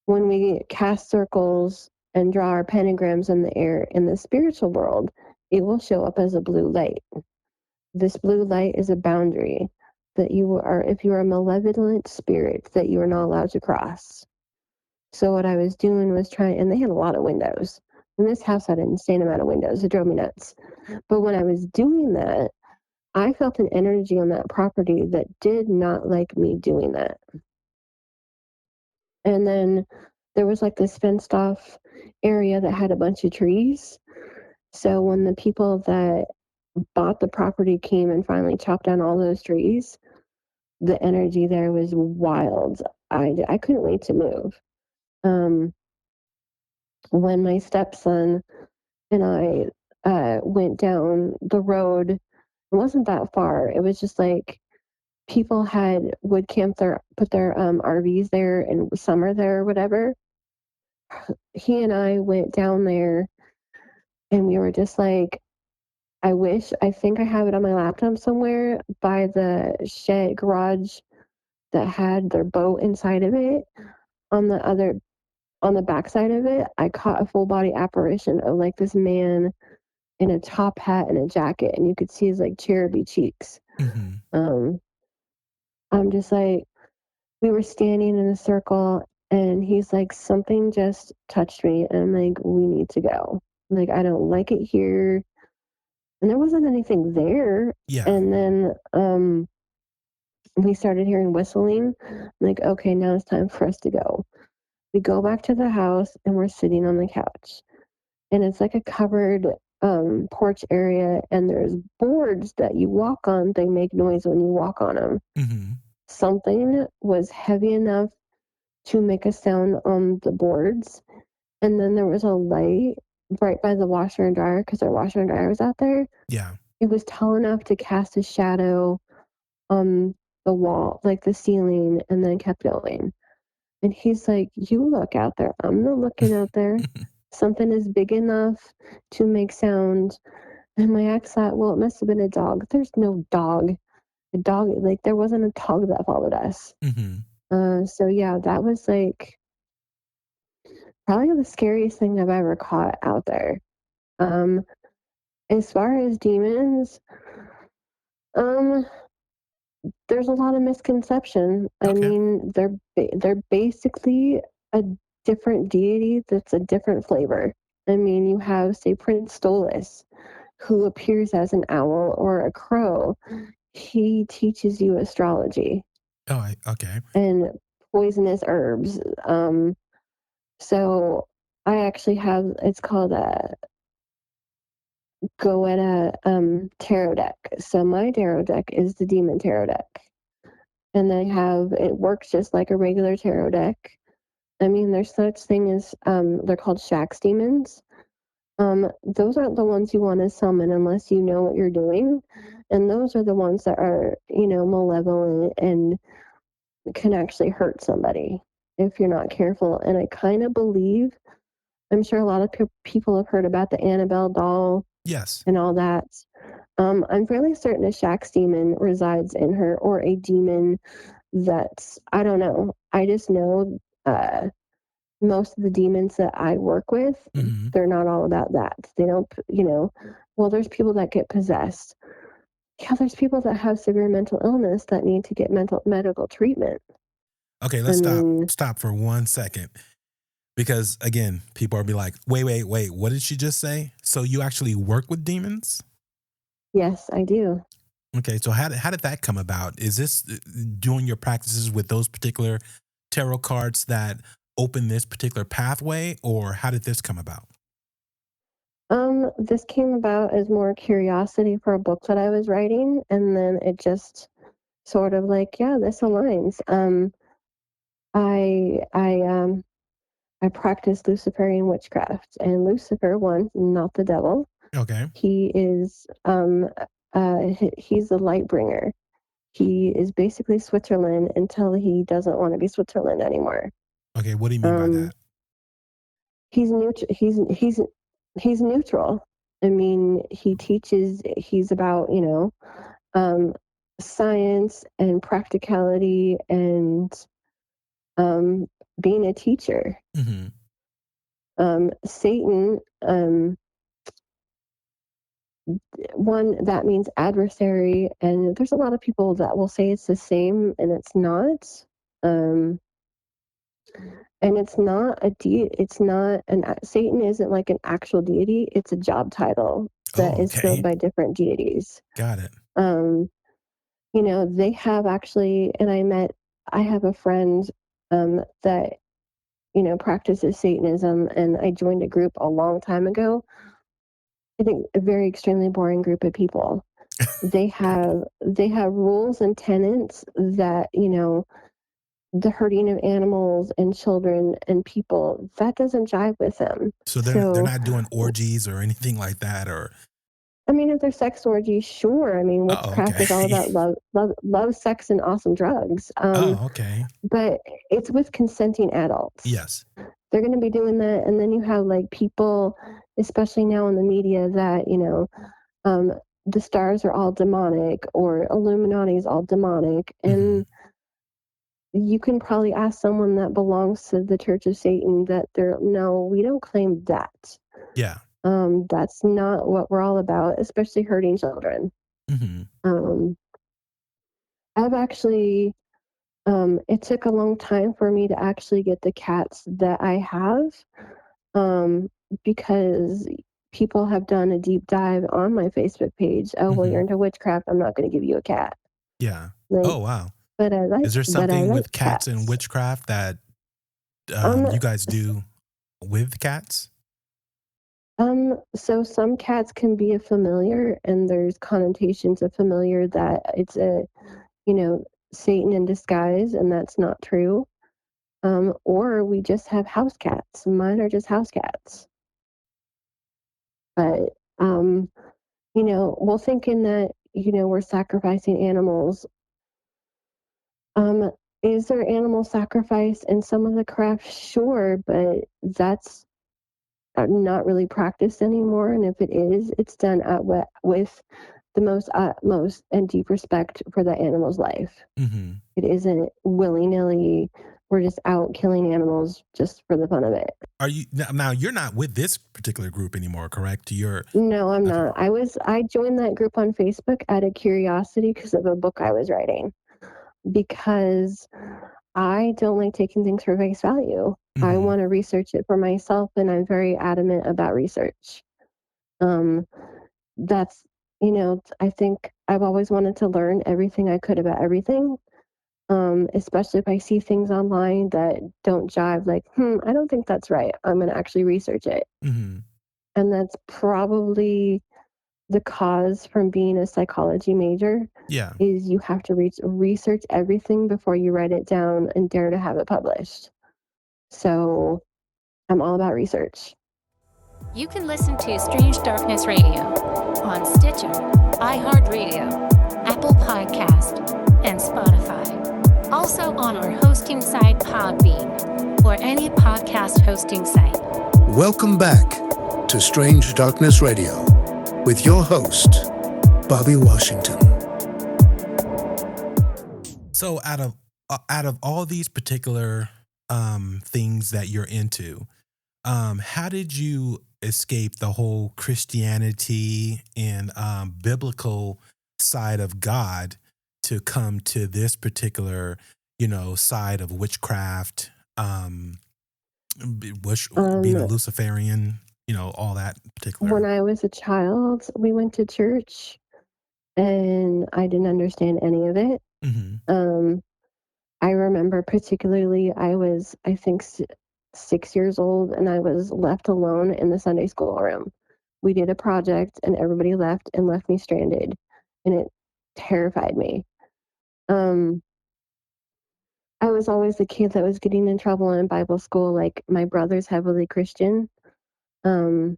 when we cast circles and draw our pentagrams in the air in the spiritual world, it will show up as a blue light. This blue light is a boundary that you are, if you are a malevolent spirit, that you are not allowed to cross. So what I was doing was trying, and they had a lot of windows. In this house had an insane amount of windows. It drove me nuts. But when I was doing that, I felt an energy on that property that did not like me doing that. And then there was like this fenced off area that had a bunch of trees. So when the people that bought the property came and finally chopped down all those trees, the energy there was wild. I couldn't wait to move. Um, when my stepson and I went down the road, it wasn't that far. It was just like people would put their RVs there and summer there or whatever. He and I went down there and we were just like, I think I have it on my laptop somewhere by the shed garage that had their boat inside of it. On the other, on the backside of it, I caught a full body apparition of like this man in a top hat and a jacket, and you could see his like cheruby cheeks. Hmm. Um, I'm just like, we were standing in a circle, and he's like, something just touched me, and I'm like, we need to go. Like, I don't like it here, and there wasn't anything there. Yeah. And then we started hearing whistling. I'm like, okay, now it's time for us to go. We go back to the house, and we're sitting on the couch, and it's like a covered porch area, and there's boards that you walk on. They make noise when you walk on them. Hmm. Something was heavy enough to make a sound on the boards, and then there was a light right by the washer and dryer because our washer and dryer was out there. Yeah. It was tall enough to cast a shadow on the wall, like the ceiling, and then kept going. And he's like, you look out there. I'm not looking out there. Something is big enough to make sound. And my ex thought, well, it must have been a dog. There's no dog. A dog, like, there wasn't a dog that followed us. Hmm. So yeah, that was like probably the scariest thing I've ever caught out there. Um, as far as demons, um, there's a lot of misconception. I Okay. mean, they're basically a different deity that's a different flavor. I mean, you have, say, Prince Stolas, who appears as an owl or a crow. He teaches you astrology Okay. and poisonous herbs. So I actually have, it's called a Goetta tarot deck. So my tarot deck is the demon tarot deck. And it works just like a regular tarot deck. I mean, there's such thing as, they're called Shax demons. those aren't the ones you want to summon unless you know what you're doing. And those are the ones that are, malevolent and can actually hurt somebody if you're not careful. And I kind of believe, I'm sure a lot of people have heard about the Annabelle doll Yes. and all that. I'm fairly certain a Shax demon resides in her, or a demon that's, I don't know. I just know most of the demons that I work with, Mm-hmm. they're not all about that. They don't, well, there's people that get possessed. Yeah, there's people that have severe mental illness that need to get medical treatment. Okay, I let's mean, stop for 1 second. Because again, people will be like, wait, what did she just say? So you actually work with demons? yes, I do. Okay, so how did that come about? Is this doing your practices with those particular tarot cards that open this particular pathway, or how did this come about? This came about as more curiosity for a book that I was writing, and then it just sort of like, yeah, this aligns. I I um I practice Luciferian witchcraft, and Lucifer, one, not the devil. Okay. He is he's the light bringer. He is basically Switzerland until he doesn't want to be Switzerland anymore. Okay, what do you mean by Um, that? he's neutral. He's neutral. I mean, he teaches. He's about um, science and practicality and um, being a teacher. Mm-hmm. Satan, one, that means adversary, and there's a lot of people that will say it's the same, and it's not. Um, and it's not it's not Satan isn't like an actual deity. It's a job title that Oh, is filled okay. by different deities. Got it. Um, they have actually, and I have a friend that practices Satanism, and I joined a group a long time ago. I think a very extremely boring group of people. They have rules and tenets that the hurting of animals and children and people, that doesn't jive with them. So they're So not doing orgies or anything like that, or I mean, if they're sex orgies, sure. I mean, oh, witchcraft is all okay. about love, sex, and awesome drugs. Oh, okay. But it's with consenting adults. Yes. They're going to be doing that, and then you have like people, especially now in the media, that um, the stars are all demonic, or Illuminati is all demonic, Mm-hmm. and you can probably ask someone that belongs to the Church of Satan that they're, no, we don't claim that. Yeah. That's not what we're all about, especially hurting children. Mm-hmm. Um, I've actually, it took a long time for me to actually get the cats that I have, um, because people have done a deep dive on my Facebook page. Oh, well, you're Mm-hmm. into witchcraft. I'm not going to give you a cat. Yeah. Like, Oh, wow. Is there but I something like with cats and cats. witchcraft that Um, you guys do with cats? so some cats can be a familiar, and there's connotations of familiar that it's you know, Satan in disguise, and that's not true. Or we just have house cats. Mine are just house cats. But, well, thinking that, we're sacrificing animals, um, is there animal sacrifice in some of the crafts? Sure, but that's not really practiced anymore. And if it is, it's done with the most utmost and deep respect for the animal's life. Mm-hmm. It isn't willy-nilly, we're just out killing animals just for the fun of it. Are you now? You're not with this particular group anymore, correct? You're No, I'm okay. not. I joined that group on Facebook out of curiosity because of a book I was writing. Because I don't like taking things for face value. I Mm-hmm. want to research it for myself, and I'm very adamant about research. Um, that's, I think I've always wanted to learn everything I could about everything. Especially if I see things online that don't jive, like, I don't think that's right. I'm going to actually research it. Mm-hmm. And that's probably the cause from being a psychology major, Yeah. is you have to research everything before you write it down and dare to have it published. So I'm all about research. You can listen to Strange Darkness Radio on Stitcher, iHeartRadio, Apple Podcast, and Spotify. Also on our hosting site Podbean or any podcast hosting site. Welcome back to Strange Darkness Radio with your host, Bobby Washington. So out of all these particular things that you're into, how did you escape the whole Christianity and biblical side of God to come to this particular, side of witchcraft, being a Luciferian, all that particular? When I was a child, we went to church and I didn't understand any of it. Mm-hmm. I remember particularly I was, I think, 6 years old, and I was left alone in the Sunday school room. We did a project and everybody left and left me stranded, and it terrified me. I was always the kid that was getting in trouble in Bible school. Like, my brother's heavily Christian. So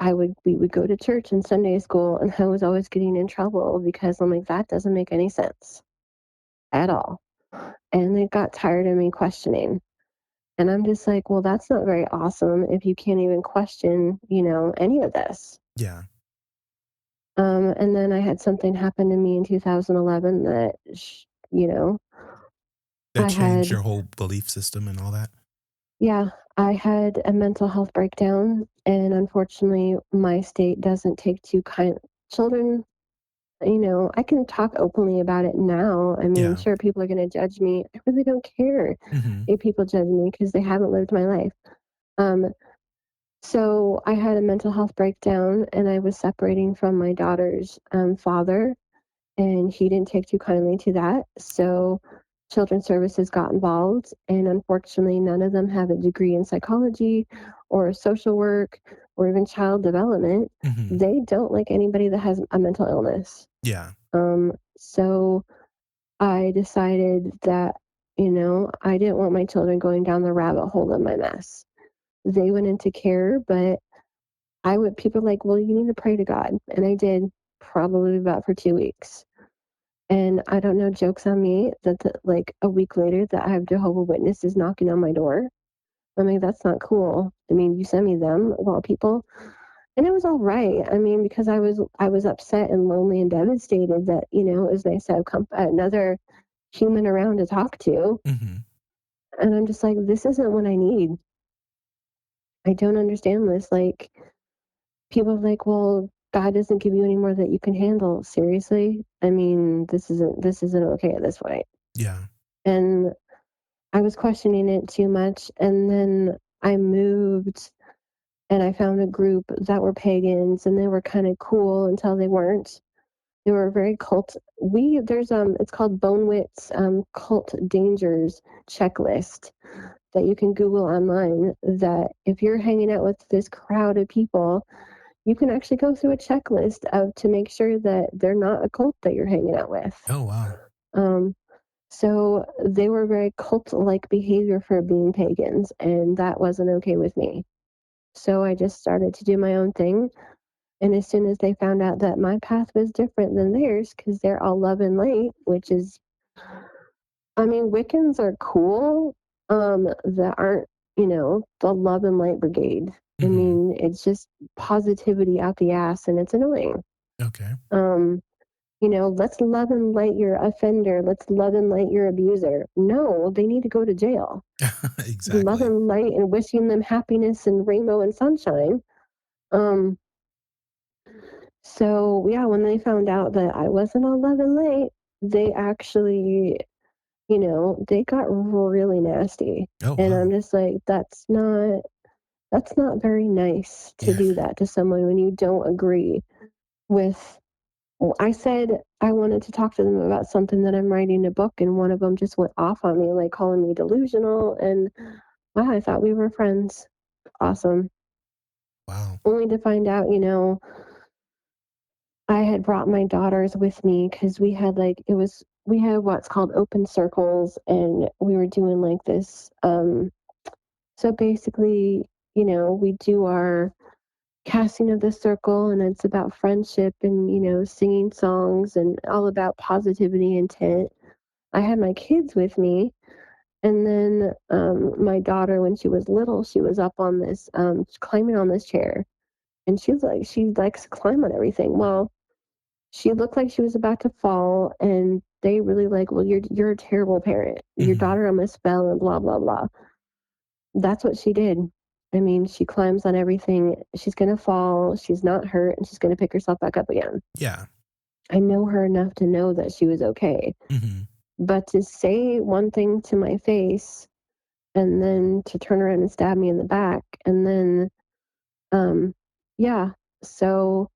we would go to church and Sunday school, and I was always getting in trouble because I'm like, that doesn't make any sense at all. And they got tired of me questioning. And I'm just like, well, that's not very awesome if you can't even question, any of this. Yeah. And then I had something happen to me in 2011 that, that changed your whole belief system and all that. Yeah, I had a mental health breakdown, and unfortunately, my state doesn't take too kind. Children, I can talk openly about it now. I mean, sure, people are going to judge me. I really don't care if people judge me because they haven't lived my life. So I had a mental health breakdown, and I was separating from my daughter's father, and he didn't take too kindly to that. So Children's Services got involved, and unfortunately, none of them have a degree in psychology or social work or even child development. Mm-hmm. They don't like anybody that has a mental illness. Yeah. So I decided that, I didn't want my children going down the rabbit hole of my mess. They went into care, but people are like, well, you need to pray to God. And I did, probably about for 2 weeks. And I don't know, joke's on me that like a week later that I have Jehovah's Witnesses knocking on my door. I mean, that's not cool. I mean, you send me them of all people. And it was all right. I mean, because I was upset and lonely and devastated that, it was nice to have another human around to talk to. Mm-hmm. And I'm just like, this isn't what I need. I don't understand this. Like, people are like, well, God doesn't give you any more that you can handle. Seriously? I mean, this isn't okay at this point. Yeah. And I was questioning it too much. And then I moved and I found a group that were pagans, and they were kind of cool until they weren't. They were very cult. It's called Bonewit's Cult Dangers Checklist that you can Google online, that if you're hanging out with this crowd of people, you can actually go through a checklist to make sure that they're not a cult that you're hanging out with. Oh, wow. So they were very cult-like behavior for being pagans, and that wasn't okay with me. So I just started to do my own thing. And as soon as they found out that my path was different than theirs, because they're all love and light, which is, I mean, Wiccans are cool, that aren't, the love and light brigade. Mm-hmm. I mean, it's just positivity out the ass, and it's annoying. Okay. Let's love and light your offender. Let's love and light your abuser. No, they need to go to jail. Exactly. Love and light and wishing them happiness and rainbow and sunshine. So yeah, when they found out that I wasn't all love and light, they actually, they got really nasty. Oh, and wow. I'm just like, that's not very nice to do that to someone when you don't agree with. I said I wanted to talk to them about something that I'm writing a book, and one of them just went off on me, like calling me delusional, and wow, I thought we were friends. Awesome. Wow. Only to find out, I had brought my daughters with me because we had what's called open circles, and we were doing like this. So basically, we do our casting of the circle, and it's about friendship and, singing songs and all about positivity intent. I had my kids with me. And then my daughter, when she was little, she was up on this, climbing on this chair. And she likes to climb on everything. Well, she looked like she was about to fall, and they really like, well, you're a terrible parent. Your Mm-hmm. daughter on a spell and blah blah blah. That's what she did. I mean, she climbs on everything. She's gonna fall. She's not hurt, and she's gonna pick herself back up again. Yeah. I know her enough to know that she was okay. Mm-hmm. But to say one thing to my face and then to turn around and stab me in the back, and then yeah, so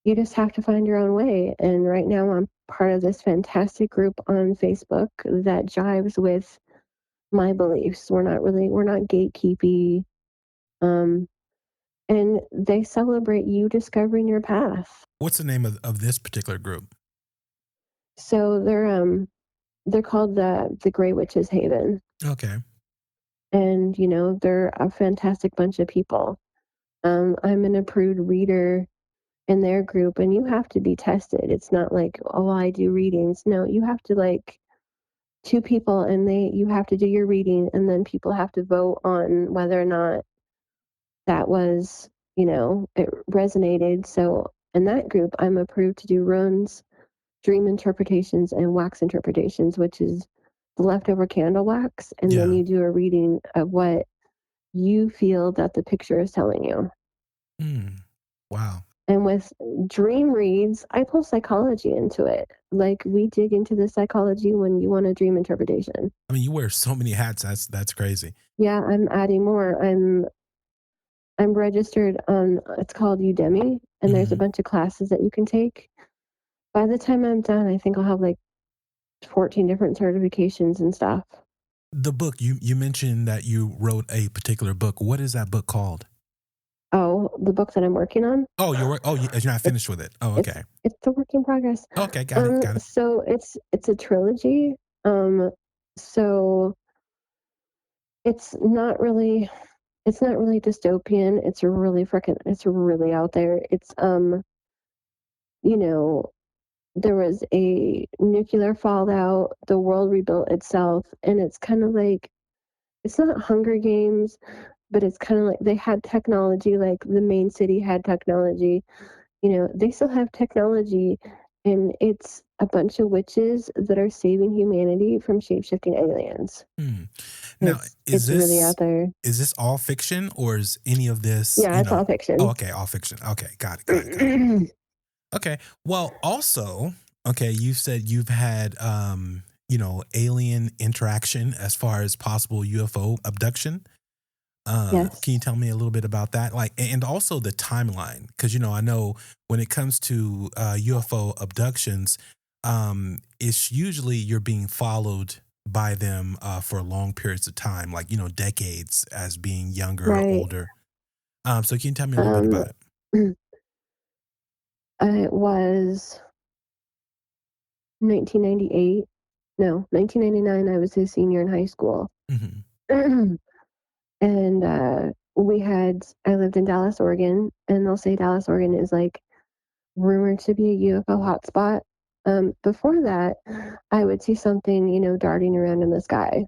you just have to find your own way. And right now I'm part of this fantastic group on Facebook that jives with my beliefs. We're not gatekeepy. Um, and they celebrate you discovering your path. What's the name of this particular group? So they're called the Grey Witches Haven. Okay. And they're a fantastic bunch of people. I'm an approved reader in their group, and you have to be tested. It's not like, oh, I do readings. No, you have to like two people, and you have to do your reading, and then people have to vote on whether or not that was, it resonated. So in that group, I'm approved to do runes, dream interpretations, and wax interpretations, which is the leftover candle wax, and then Yeah. you do a reading of what you feel that the picture is telling you. Wow. And with dream reads, I pull psychology into it. Like, we dig into the psychology when you want a dream interpretation. I mean, you wear so many hats. That's crazy. Yeah, I'm adding more. I'm registered on, it's called Udemy, and there's a bunch of classes that you can take. By the time I'm done, I think I'll have like 14 different certifications and stuff. The book, you mentioned that you wrote a particular book. What is that book called? Oh, the book that I'm working on? Oh, you're not finished with it. Oh, okay. It's a work in progress. Okay, got it. So it's a trilogy. So it's not really dystopian. It's really out there. It's there was a nuclear fallout, the world rebuilt itself, and it's kind of like, it's not Hunger Games, but it's kind of like they had technology, like the main city had technology. They still have technology, and it's a bunch of witches that are saving humanity from shape-shifting aliens. Now, It's really out there. Is this all fiction, or is any of this, Yeah, it's all fiction. Oh, okay, all fiction. Okay, got it. Okay. Well, also, okay, you said you've had, alien interaction as far as possible UFO abduction. Yes. Can you tell me a little bit about that? Like, and also the timeline, because I know when it comes to UFO abductions, it's usually you're being followed by them for long periods of time, like decades, as being younger or Right. older. So can you tell me a little bit about it? It was 1998. No, 1999. I was a senior in high school. Mm-hmm. And I lived in Dallas, Oregon, and they'll say Dallas, Oregon is like rumored to be a UFO hotspot. Before that, I would see something, darting around in the sky.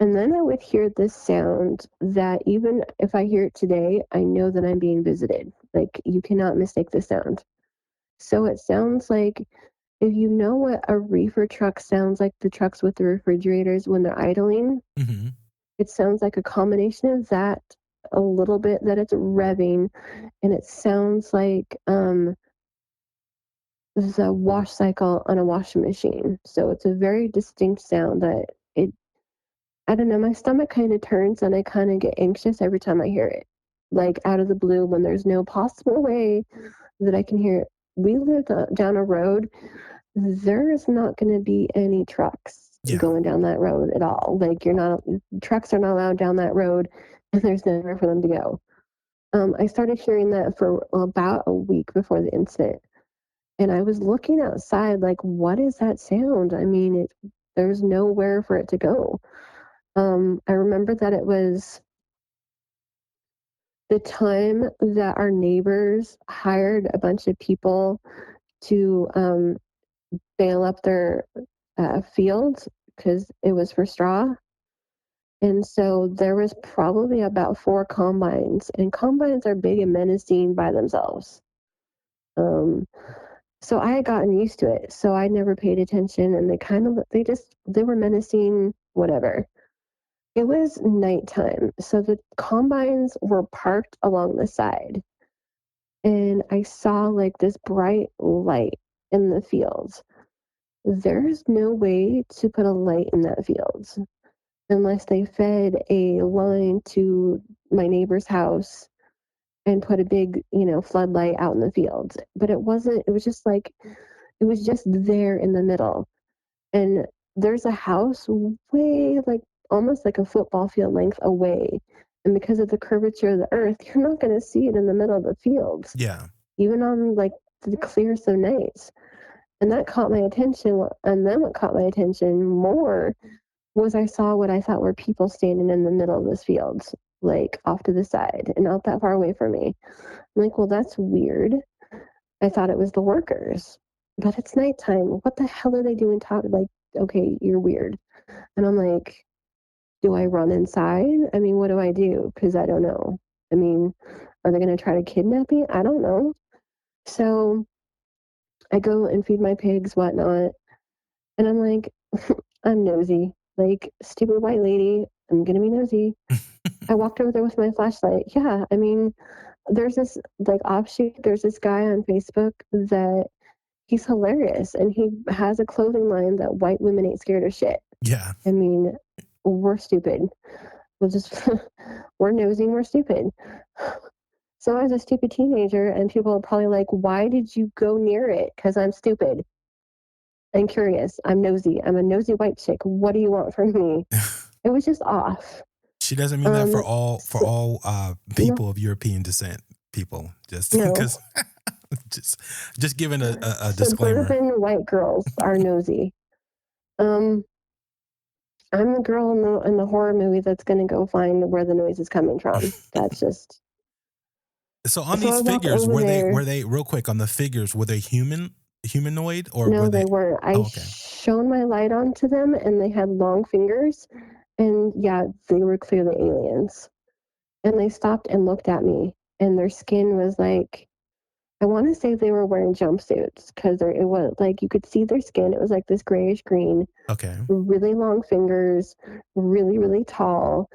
And then I would hear this sound that even if I hear it today, I know that I'm being visited. Like, you cannot mistake the sound. So it sounds like, if you know what a reefer truck sounds like, the trucks with the refrigerators when they're idling, it sounds like a combination of that, a little bit that it's revving, and it sounds like the wash cycle on a washing machine. So it's a very distinct sound that I don't know, my stomach kind of turns and I kind of get anxious every time I hear it. Like, out of the blue, when there's no possible way that I can hear it. We live down a road. There is not going to be any trucks going down that road at all. Like, trucks are not allowed down that road, and there's nowhere for them to go. I started hearing that for about a week before the incident. And I was looking outside, like, what is that sound? I mean, there's nowhere for it to go. I remember that it was the time that our neighbors hired a bunch of people to bale up their fields because it was for straw. And so there was probably about 4 combines, and combines are big and menacing by themselves. So I had gotten used to it. So I never paid attention, and they were menacing, whatever. It was nighttime. So the combines were parked along the side, and I saw like this bright light in the fields. There's no way to put a light in that field unless they fed a line to my neighbor's house and put a big, floodlight out in the field. But it wasn't, it was just there in the middle. And there's a house way, like almost like a football field length away. And because of the curvature of the earth, you're not going to see it in the middle of the field. Yeah. Even on like the clearest of nights. And that caught my attention. And then what caught my attention more was I saw what I thought were people standing in the middle of this field, like off to the side and not that far away from me. I'm like, well, that's weird. I thought it was the workers, but it's nighttime. What the hell are they doing? Like, okay, you're weird. And I'm like, do I run inside? I mean, what do I do? Because I don't know. I mean, are they going to try to kidnap me? I don't know. So I go and feed my pigs, whatnot. And I'm like, I'm nosy. Like, stupid white lady, I'm going to be nosy. I walked over there with my flashlight. Yeah, I mean, there's this like offshoot. There's this guy on Facebook that he's hilarious, and he has a clothing line that white women ain't scared of shit. Yeah. I mean, we're stupid. We're nosy and we're stupid. So I was a stupid teenager, and people are probably like, why did you go near it? Because I'm stupid and curious. I'm nosy. I'm a nosy white chick. What do you want from me? It was just off. She doesn't mean that for all people no, of European descent. People just no. because just giving a disclaimer. Suburban white girls are nosy. I'm the girl in the horror movie that's gonna go find where the noise is coming from. That's just. So on these figures, were they real quick on the figures? Were they humanoid or no, were they weren't. I shone my light onto them, and they had long fingers, and yeah, they were clearly aliens. And they stopped and looked at me, and their skin was like, I want to say they were wearing jumpsuits because it was like you could see their skin. It was like this grayish green. Okay. Really long fingers, really, really tall.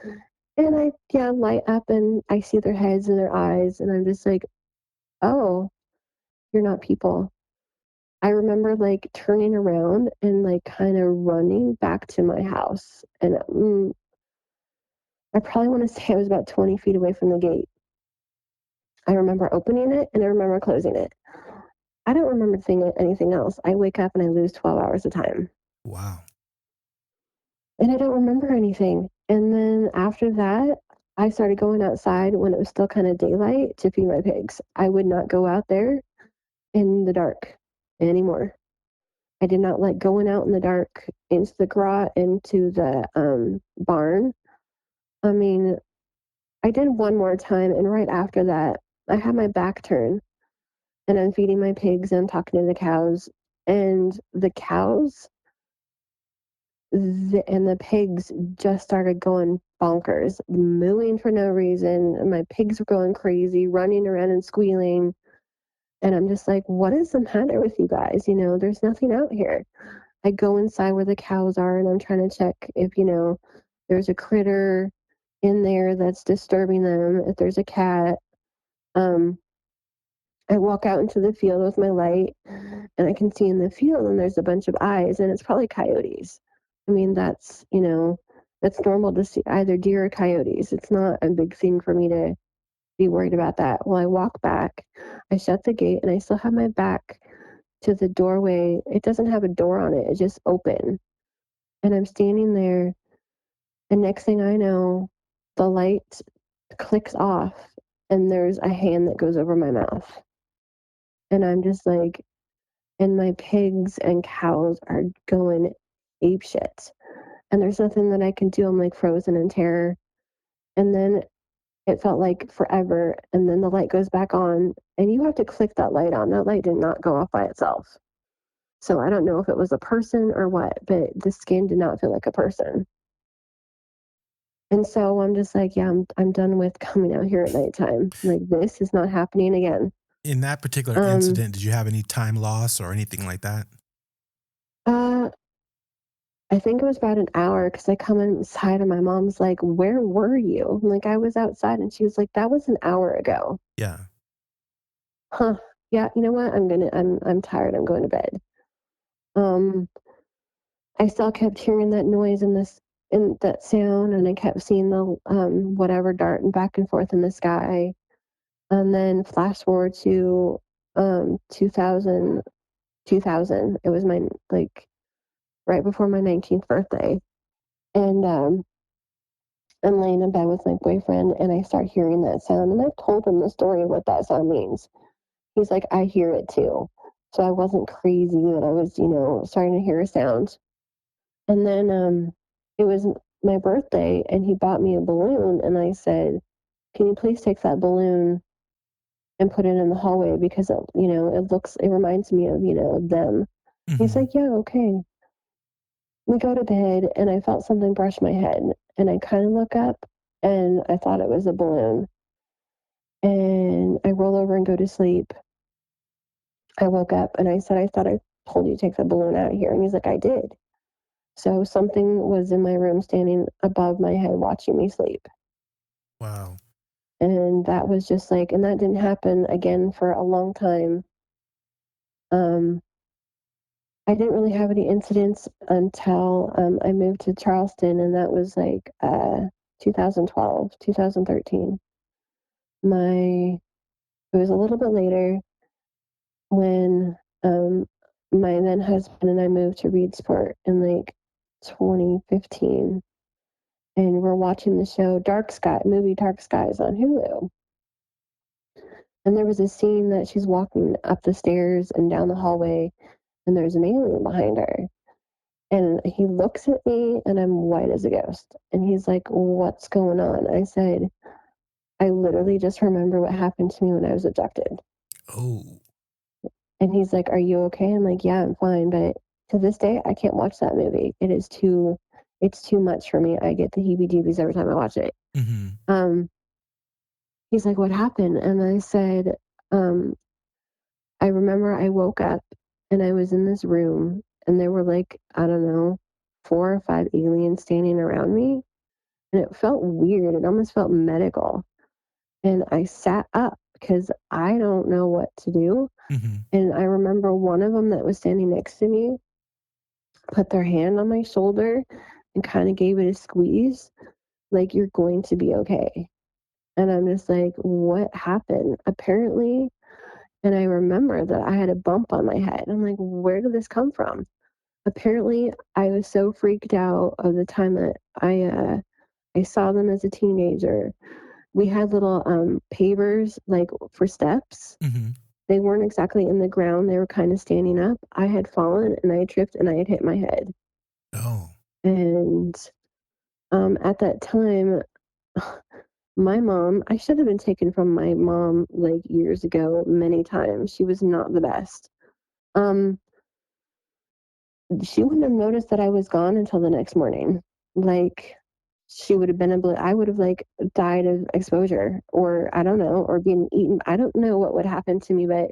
And I light up and I see their heads and their eyes, and I'm just like, oh, you're not people. I remember like turning around and like kind of running back to my house. And I probably want to say I was about 20 feet away from the gate. I remember opening it and I remember closing it. I don't remember seeing anything else. I wake up and I lose 12 hours of time. Wow. And I don't remember anything. And then after that, I started going outside when it was still kind of daylight to feed my pigs. I would not go out there in the dark anymore. I did not like going out in the dark into the garage, into the barn. I mean, I did one more time, and right after that, I had my back turned, and I'm feeding my pigs, and I'm talking to the cows, and the cows and the pigs just started going bonkers, mooing for no reason. And my pigs were going crazy, running around and squealing. And I'm just like, what is the matter with you guys? There's nothing out here. I go inside where the cows are, and I'm trying to check if, there's a critter in there that's disturbing them, if there's a cat. I walk out into the field with my light, and I can see in the field, and there's a bunch of eyes, and it's probably coyotes. I mean, that's normal to see either deer or coyotes. It's not a big thing for me to be worried about that. Well, I walk back, I shut the gate, and I still have my back to the doorway. It doesn't have a door on it. It's just open. And I'm standing there, and next thing I know, the light clicks off, and there's a hand that goes over my mouth. And I'm just like, and my pigs and cows are going apeshit. And there's nothing that I can do. I'm like frozen in terror. And then it felt like forever. And then the light goes back on, and you have to click that light on. That light did not go off by itself. So I don't know if it was a person or what, but the skin did not feel like a person. And so I'm just like, yeah, I'm done with coming out here at nighttime. Like, this is not happening again. In that particular incident, did you have any time loss or anything like that? I think it was about an hour, because I come inside and my mom's like, where were you? I'm like, I was outside. And she was like, that was an hour ago. Yeah. Huh. Yeah, you know what? I'm tired. I'm going to bed. I still kept hearing that noise and that sound, and I kept seeing the whatever darting back and forth in the sky. And then flash forward to 2000. It was my, like, right before my 19th birthday. And I'm laying in bed with my boyfriend, and I start hearing that sound. And I've told him the story of what that sound means. He's like, I hear it too. So I wasn't crazy that I was, starting to hear a sound. And then it was my birthday, and he bought me a balloon. And I said, can you please take that balloon and put it in the hallway, because it reminds me of, them. Mm-hmm. He's like, yeah, okay. We go to bed, and I felt something brush my head, and I kind of look up, and I thought it was a balloon. And I roll over and go to sleep. I woke up, and I said, I thought I told you to take the balloon out of here. And he's like, I did. So something was in my room standing above my head watching me sleep. Wow. And that was just like, and that didn't happen again for a long time. I didn't really have any incidents until I moved to Charleston, and that was like 2012, 2013. It was a little bit later when my then husband and I moved to Reedsport in like 2015, and we're watching the show Dark Skies on Hulu. And there was a scene that she's walking up the stairs and down the hallway, and there's an alien behind her. And he looks at me, and I'm white as a ghost. And he's like, what's going on? I said, I literally just remember what happened to me when I was abducted. Oh. And he's like, are you okay? I'm like, yeah, I'm fine. But to this day, I can't watch that movie. It's too much for me. I get the heebie-jeebies every time I watch it. Mm-hmm. He's like, what happened? And I said, I remember I woke up, and I was in this room, and there were like, I don't know, 4 or 5 aliens standing around me. And it felt weird. It almost felt medical. And I sat up, because I don't know what to do. Mm-hmm. And I remember one of them that was standing next to me put their hand on my shoulder and kind of gave it a squeeze, like, you're going to be okay. And I'm just like, what happened? Apparently, and I remember that I had a bump on my head. I'm like, where did this come from? Apparently, I was so freaked out of the time that I saw them as a teenager. We had little pavers, like, for steps. Mm-hmm. They weren't exactly in the ground. They were kind of standing up. I had fallen, and I had tripped, and I had hit my head. Oh. And at that time, my mom, I should have been taken from my mom like years ago, many times. She was not the best. She wouldn't have noticed that I was gone until the next morning. Like, she would have been I would have, like, died of exposure, or I don't know, or being eaten. I don't know what would happen to me, but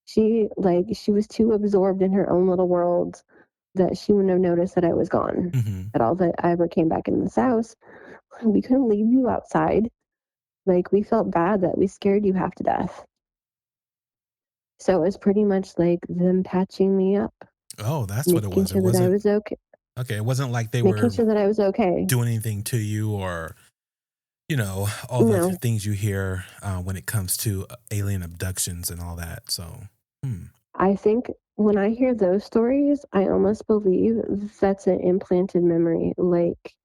she was too absorbed in her own little world that she wouldn't have noticed that I was gone Mm-hmm. at all, that I ever came back in this house. We couldn't leave you outside. Like, we felt bad that we scared you half to death. So it was pretty much like them patching me up. Oh, that's what it was. Making sure that I was okay. Okay, it wasn't like they Making were sure that I was okay. doing anything to you, or, all the things you hear when it comes to alien abductions and all that. So, I think when I hear those stories, I almost believe that's an implanted memory. Like,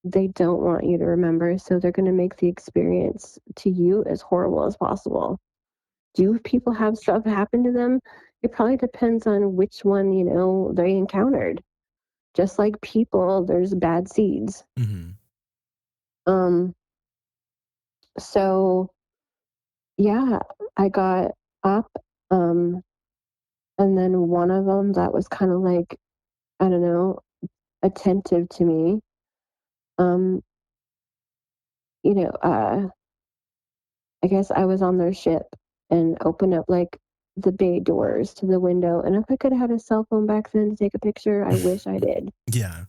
they don't want you to remember, so they're going to make the experience to you as horrible as possible. Do people have stuff happen to them? It probably depends on which one, they encountered. Just like people, there's bad seeds. mm-hmm. So yeah, I got up, and then one of them that was kind of like, I don't know, attentive to me, um, you know, I guess I was on their ship and opened up like the bay doors to the window. And if I could have had a cell phone back then to take a picture, I wish I did. Yeah.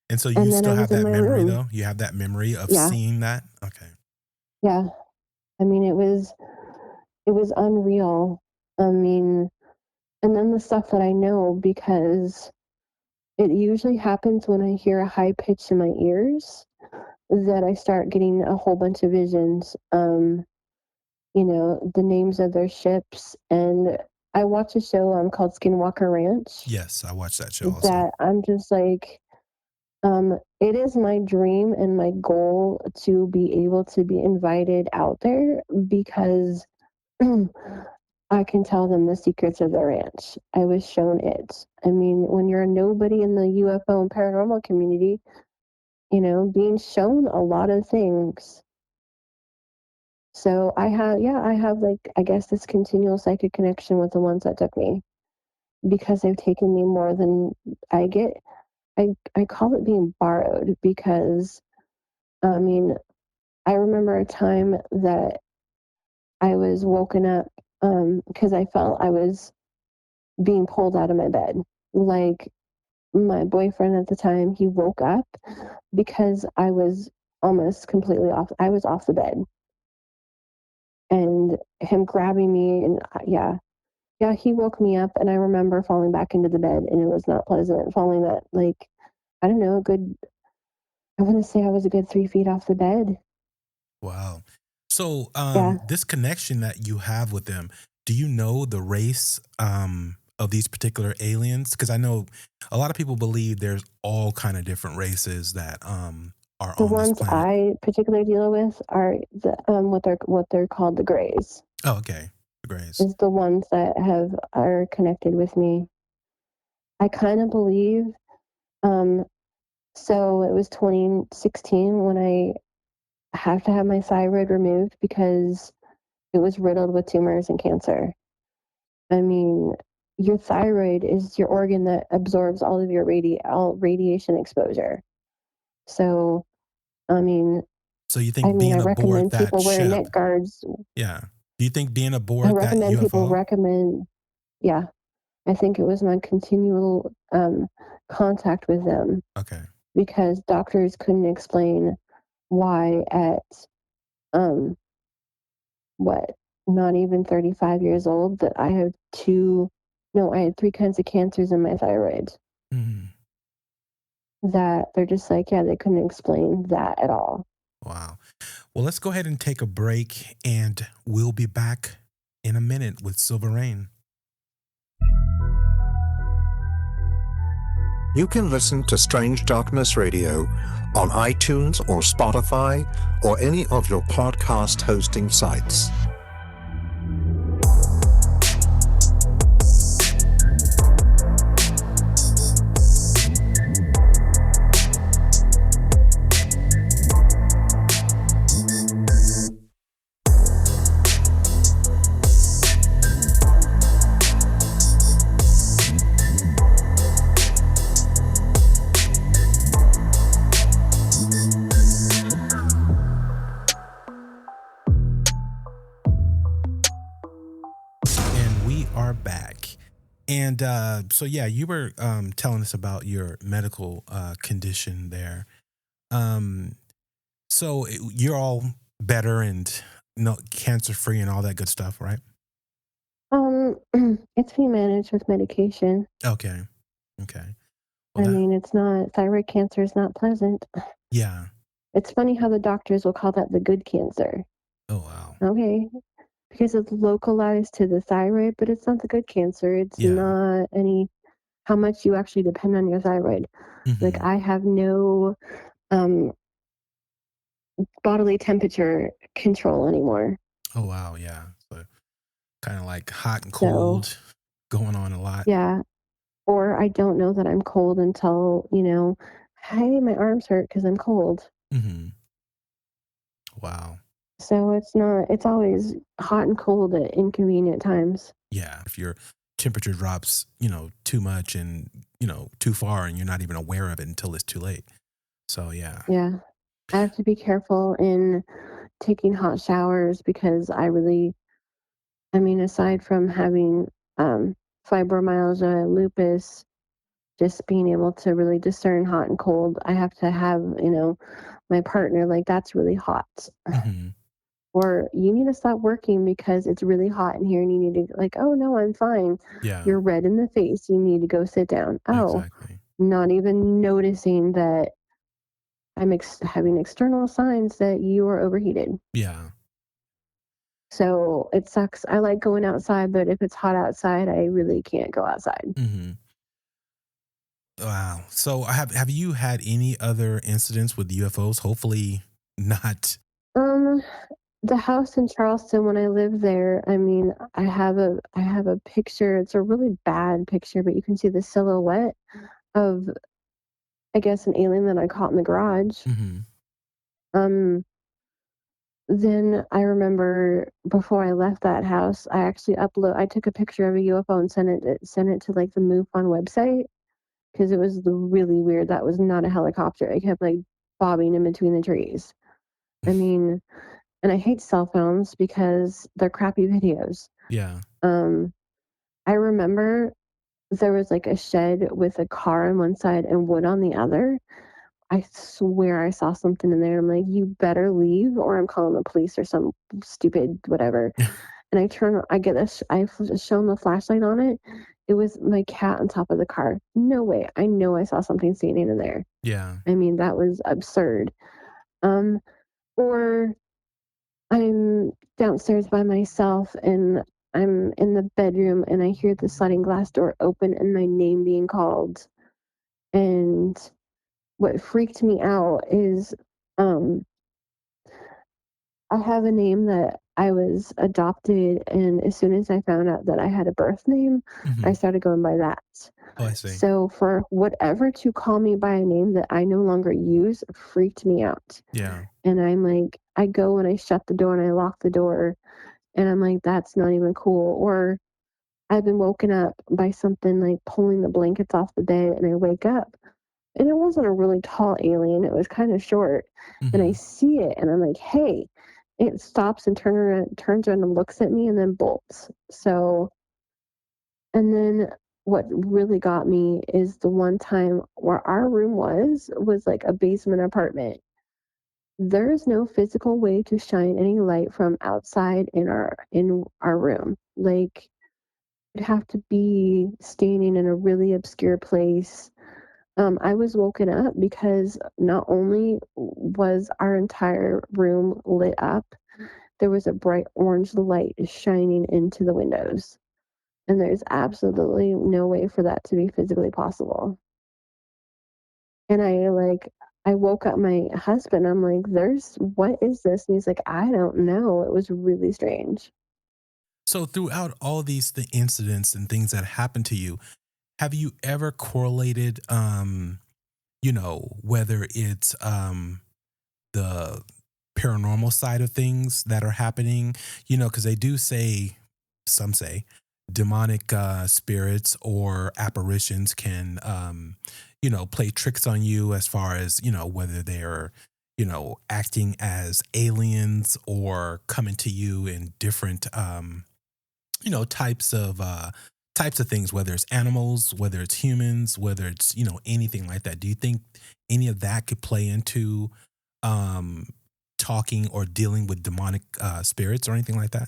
And so you And then still I have was in that my memory, room. though? You have that memory of Yeah, seeing that? Okay. yeah. I mean, it was unreal. I mean, and then the stuff that I know, because it usually happens when I hear a high pitch in my ears, that I start getting a whole bunch of visions. The names of their ships. And I watch a show called Skinwalker Ranch Yes, I watched that show also. that I'm just like, it is my dream and my goal to be able to be invited out there because I can tell them the secrets of the ranch. I was shown it. I mean, when you're a nobody in the UFO and paranormal community, being shown a lot of things. So I have like, I guess, this continual psychic connection with the ones that took me because they've taken me more than I get. I call it being borrowed because, I mean, I remember a time that I was woken up because I felt I was being pulled out of my bed. Like my boyfriend at the time, he woke up because I was almost completely off. I was off the bed and him grabbing me and yeah. Yeah, he woke me up and I remember falling back into the bed and it was not pleasant. Falling that like, I don't know, I want to say I was a good 3 feet off the bed. Wow. So, Yeah. this connection that you have with them, do you know the race of these particular aliens? Because I know a lot of people believe there's all kind of different races that are The on this ones planet. I particularly deal with are the what they're called the Greys. Oh, okay. The Greys. Is the ones that are connected with me. I kind of believe. Um, so it was 2016 when I have to have my thyroid removed because it was riddled with tumors and cancer. I mean, your thyroid is your organ that absorbs all of your all radiation exposure. So, I mean, So you I think mean, I being aboard recommend that people wear ship, neck guards. yeah. Do you think being I aboard that recommend people UFO? recommend, yeah, I think it was my continual contact with them Okay. because doctors couldn't explain why at um what not even 35 years old that I have I had three kinds of cancers in my thyroid Mhm. that they're just like, yeah, they couldn't explain that at all. Wow. Well, let's go ahead and take a break, and we'll be back in a minute with Silverayne. You can listen to Strange Darkness Radio on iTunes or Spotify or any of your podcast hosting sites. And we are back. And so, yeah, you were telling us about your medical condition there. Um, so you're all better and no cancer free and all that good stuff, right? Um, it's being managed with medication. Okay. Okay. Well, I that, mean, it's not thyroid cancer is not pleasant. yeah. It's funny how the doctors will call that the good cancer. Oh, wow. Okay, because it's localized to the thyroid, but it's not the good cancer. It's Yeah. not any how much you actually depend on your thyroid. Like Hmm. I have no um bodily temperature control anymore. Oh, wow. Yeah. So kind of like hot and So cold going on a lot. yeah, or I don't know that I'm cold until, hey, my arms hurt because I'm cold. Hmm. Wow. So it's always hot and cold at inconvenient times. Yeah. If your temperature drops, too much and, too far and you're not even aware of it until it's too late. So, yeah. Yeah. I have to be careful in taking hot showers because I mean, aside from having fibromyalgia, lupus, just being able to really discern hot and cold, I have to have, my partner, like, that's really hot. Hmm. Or you need to stop working because it's really hot in here and you need to, like, oh, no, I'm fine. Yeah, You're red in the face. You need to go sit down. Oh, exactly. not even noticing that I'm having external signs that you are overheated. Yeah. So it sucks. I like going outside, but if it's hot outside, I really can't go outside. Hmm. Wow. So have you had any other incidents with UFOs? Hopefully not. Um, the house in Charleston when I lived there, I mean, I have a picture. It's a really bad picture, but you can see the silhouette of, I guess, an alien that I caught in the garage. Hmm. Um, then I remember before I left that house, I took a picture of a UFO and sent it to like the MUFON website because it was really weird. That was not a helicopter. It kept like bobbing in between the trees. I mean, and I hate cell phones because they're crappy videos. Yeah. Um, I remember there was like a shed with a car on one side and wood on the other. I swear I saw something in there. I'm like, you better leave or I'm calling the police or some stupid whatever. And I get this, I've shown the flashlight on it. It was my cat on top of the car. No way. I know I saw something standing in there. Yeah. I mean, that was absurd. Um, or I'm downstairs by myself and I'm in the bedroom and I hear the sliding glass door open and my name being called. And what freaked me out is um I have a name that I was adopted, and as soon as I found out that I had a birth name, I Hmm. started going by that. Oh, I see. So for whatever to call me by a name that I no longer use freaked me out. Yeah. And I'm like, I go and I shut the door and I lock the door, and I'm like, that's not even cool. Or I've been woken up by something like pulling the blankets off the bed, and I wake up and it wasn't a really tall alien, it was kind of short. And I Hmm. see it and I'm like, hey, it stops and turns around and looks at me and then bolts. So, and then what really got me is the one time where our room was like a basement apartment. There's no physical way to shine any light from outside in our room. Like you'd have to be standing in a really obscure place. I was woken up because not only was our entire room lit up, there was a bright orange light shining into the windows. And there's absolutely no way for that to be physically possible. And I woke up my husband. I'm like, what is this? And he's like, I don't know. It was really strange. So throughout all the incidents and things that happened to you, have you ever correlated, whether it's the paranormal side of things that are happening, because they do say, some say, demonic spirits or apparitions can, play tricks on you as far as, whether they're, acting as aliens or coming to you in different, types of things, whether it's animals, whether it's humans, whether it's, anything like that. Do you think any of that could play into um talking or dealing with demonic spirits or anything like that?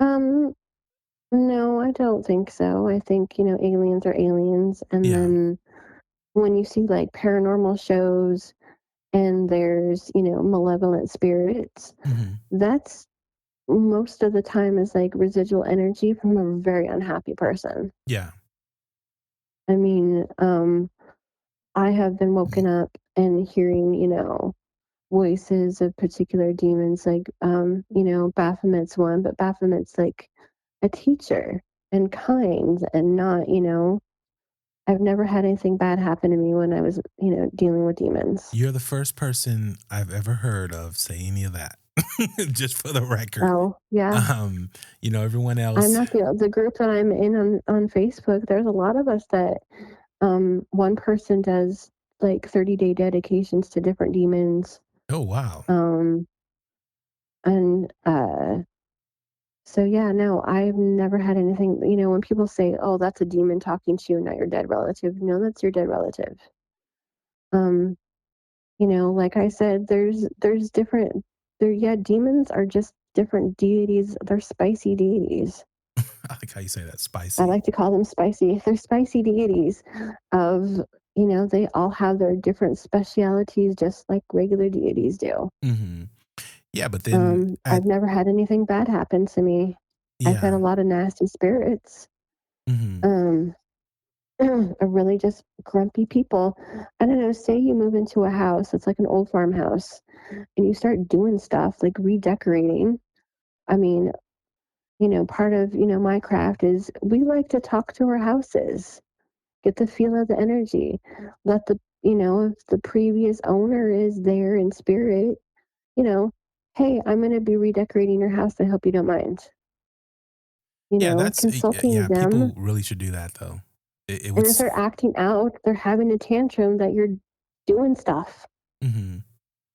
Um, no, I don't think so. I think, aliens are aliens. And Yeah. then when you see like paranormal shows and there's, malevolent spirits, Hmm. that's most of the time is like residual energy from a very unhappy person. Yeah. I mean, I have been woken up and hearing, voices of particular demons, like, Baphomet's one, but Baphomet's like a teacher and kind and not, I've never had anything bad happen to me when I was, dealing with demons. You're the first person I've ever heard of say any of that. Just for the record. Oh, yeah. Everyone I'm else. not the group that I'm in on Facebook. There's a lot of us that one person does like 30-day dedications to different demons. Oh, wow. And so yeah, no, I've never had anything, when people say, "Oh, that's a demon talking to you, not your dead relative." No, that's your dead relative. Um, like I said, there's different demons are just different deities. They're spicy deities. I like how you say that, I spicy. like to call them spicy. They're spicy deities of, they all have their different specialities just like regular deities do. Mm-hmm. Yeah, but then I've never had anything bad happen to me. I've had a lot of nasty spirits. Mm-hmm. Are really just grumpy people. I don't know, say you move into a house, it's like an old farmhouse, and you start doing stuff like redecorating. I mean, part of, my craft is we like to talk to our houses, get the feel of the energy, let the, if the previous owner is there in spirit, hey, I'm going to be redecorating your house. I hope you don't mind. Consulting them. People really should do that though. It would. And if they're acting out, they're having a tantrum that you're doing stuff. Mm-hmm.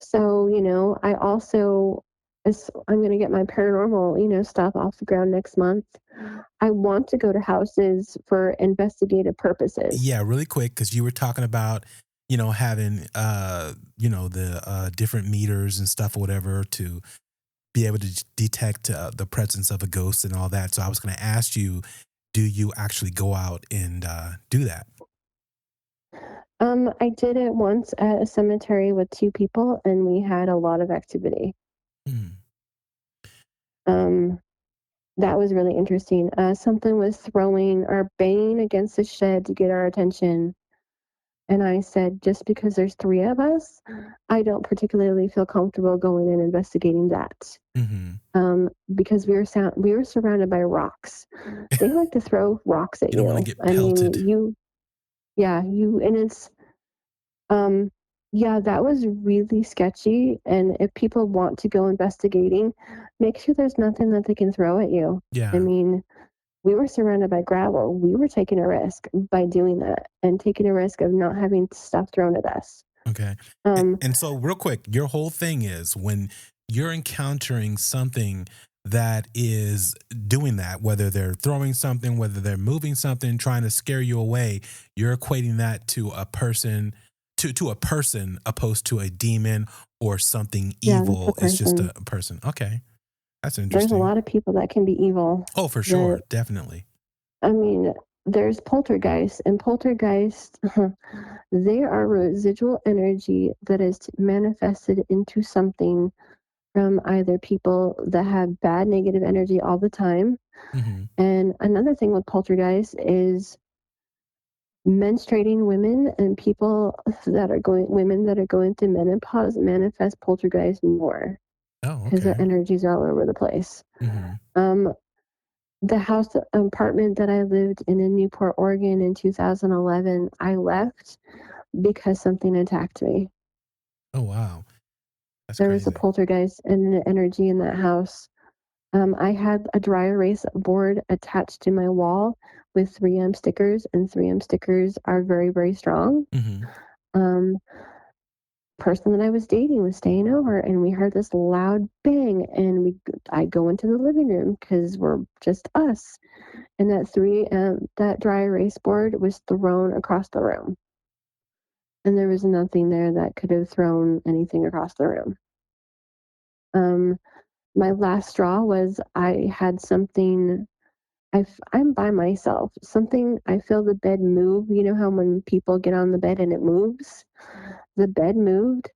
So, I also, I'm going to get my paranormal, stuff off the ground next month. I want to go to houses for investigative purposes. Yeah, really quick, because you were talking about, having, the different meters and stuff or whatever to be able to detect the presence of a ghost and all that. So I was going to ask you, do you actually go out and do that? I did it once at a cemetery with 2 people, and we had a lot of activity. Mm. That was really interesting. Something was throwing or banging against the shed to get our attention. And I said, just because there's 3 of us, I don't particularly feel comfortable going and investigating that. Mm-hmm. Because we were surrounded by rocks. They like to throw rocks at You don't want to get I pelted. mean, and it's, yeah, that was really sketchy. And if people want to go investigating, make sure there's nothing that they can throw at you. Yeah. I mean, we were surrounded by gravel. We were taking a risk by doing that and taking a risk of not having stuff thrown at us. Okay. And so real quick, your whole thing is when you're encountering something that is doing that, whether they're throwing something, whether they're moving something, trying to scare you away, you're equating that to a person, to a person opposed to a demon or something evil. It's just a person. Okay. That's interesting. There's a lot of people that can be evil. Oh, for sure. Definitely. I mean, there's poltergeists, and poltergeists, they are residual energy that is manifested into something from either people that have bad negative energy all the time. Mm-hmm. And another thing with poltergeists is menstruating women and women that are going through menopause manifest poltergeist more. Oh, okay. Because their energies are all over the place. Mm-hmm. The apartment that I lived in Newport, Oregon in 2011, I left because something attacked me. Oh, wow. There was a poltergeist and an energy in that house. I had a dry erase board attached to my wall with 3M stickers, and 3M stickers are very, very strong. Mm-hmm. Person that I was dating was staying over, and we heard this loud bang, and I go into the living room because we're just us, and that dry erase board was thrown across the room, and there was nothing there that could have thrown anything across the room. My last straw was I had something. I'm by myself. I feel the bed move. You know how when people get on the bed and it moves? The bed moved.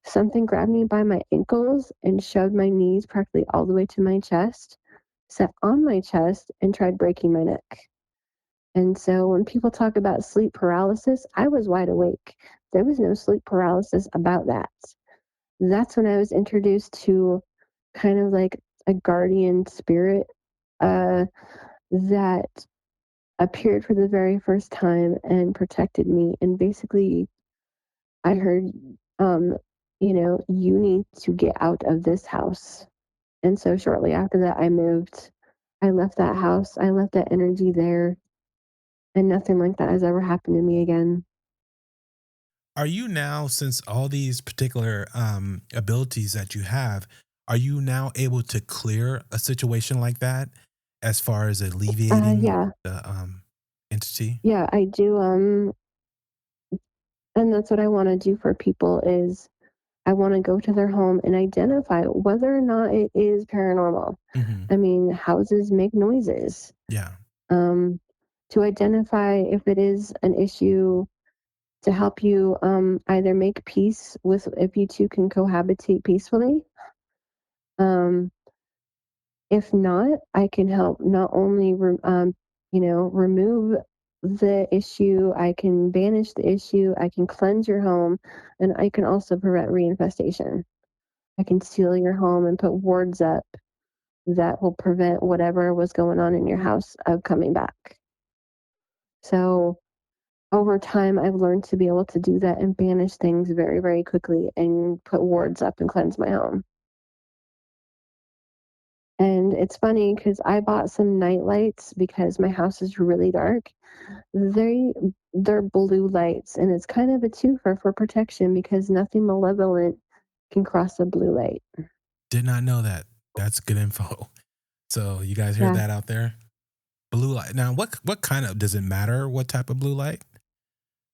Something grabbed me by my ankles and shoved my knees practically all the way to my chest, sat on my chest, and tried breaking my neck. And so when people talk about sleep paralysis, I was wide awake. There was no sleep paralysis about that. That's when I was introduced to kind of like a guardian spirit that appeared for the very first time and protected me. And basically, I heard, um, you need to get out of this house. And so shortly after that, I moved. I left that house. I left that energy there, and nothing like that has ever happened to me again. Are you now, since all these particular abilities that you have, are you now able to clear a situation like that as far as alleviating Yeah, the entity? yeah, I do. And that's what I want to do for people is I want to go to their home and identify whether or not it is paranormal. Hmm. I mean, houses make noises. Yeah. Um, to identify if it is an issue, to help you either make peace with if you two can cohabitate peacefully. Um, if not, I can help not only remove the issue, I can banish the issue, I can cleanse your home, and I can also prevent reinfestation. I can seal your home and put wards up that will prevent whatever was going on in your house of coming back. So over time, I've learned to be able to do that and banish things very, very quickly and put wards up and cleanse my home. And it's funny because I bought some night lights because my house is really dark. They they're blue lights, and it's kind of a twofer for protection because nothing malevolent can cross a blue light. Did not know that. That's good info. So you guys hear Yeah, that out there? Blue light. Now, what kind of, does it matter what type of blue light?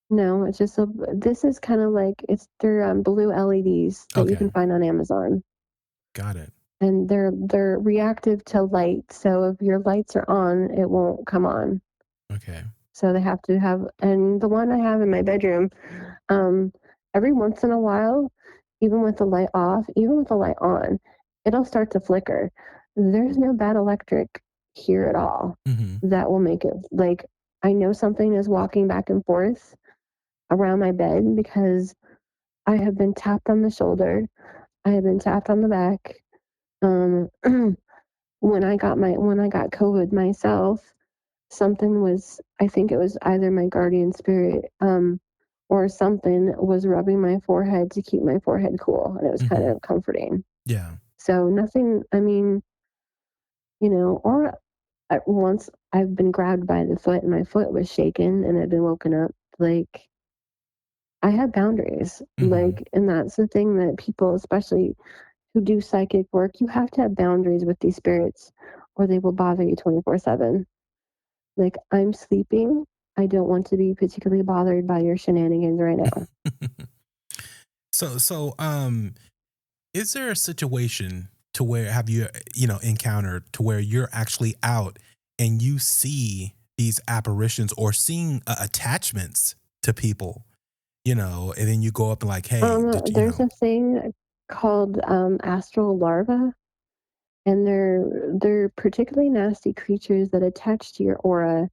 no, it's just a. This is kind of like they're blue LEDs that you Okay, can find on Amazon, got it. and they're reactive to light. So if your lights are on, it won't come on. Okay. So they have to have, and the one I have in my bedroom, um, every once in a while, even with the light off, even with the light on, it'll start to flicker. There's no bad electric here at all Hmm. that will make it like I know something is walking back and forth around my bed because I have been tapped on the shoulder. I have been tapped on the back. Um, when I got COVID myself, something was I think it was either my guardian spirit or something was rubbing my forehead to keep my forehead cool, and it was kind Hmm. of comforting. Yeah. So nothing, I mean, or once I've been grabbed by the foot and my foot was shaken and I've been woken up. Like I have boundaries. Hmm. And that's the thing that people, especially who do psychic work, you have to have boundaries with these spirits or they will bother you 24/7. Like, I'm sleeping. I don't want to be particularly bothered by your shenanigans right now. So, is there a situation to where have you, encountered to where you're actually out and you see these apparitions or seeing attachments to people, and then you go up and like, hey, There's a thing called astral larvae, and they're particularly nasty creatures that attach to your aura.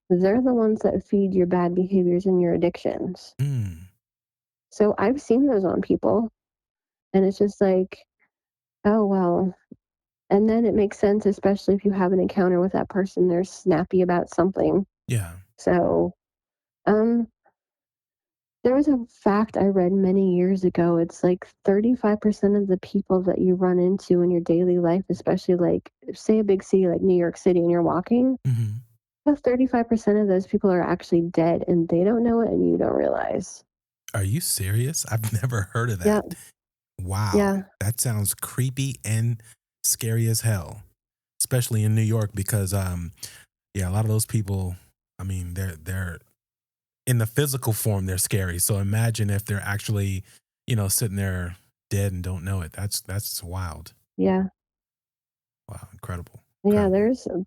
They're the ones that feed your bad behaviors and your addictions. mm, So I've seen those on people, and it's just like, oh well. And then it makes sense, especially if you have an encounter with that person. They're snappy about something. yeah. So, um, there was a fact I read many years ago. It's like 35% of the people that you run into in your daily life, especially like, say, a big city like New York City, and you're walking, Hmm. about 35% of those people are actually dead and they don't know it and you don't realize. Are you serious? I've never heard of Yeah, that. Wow. yeah, That sounds creepy and scary as hell, especially in New York because yeah, a lot of those people, I mean, they're in the physical form, they're scary. So imagine if they're actually, sitting there dead and don't know it. That's wild. yeah, Wow, incredible. yeah. Incredible.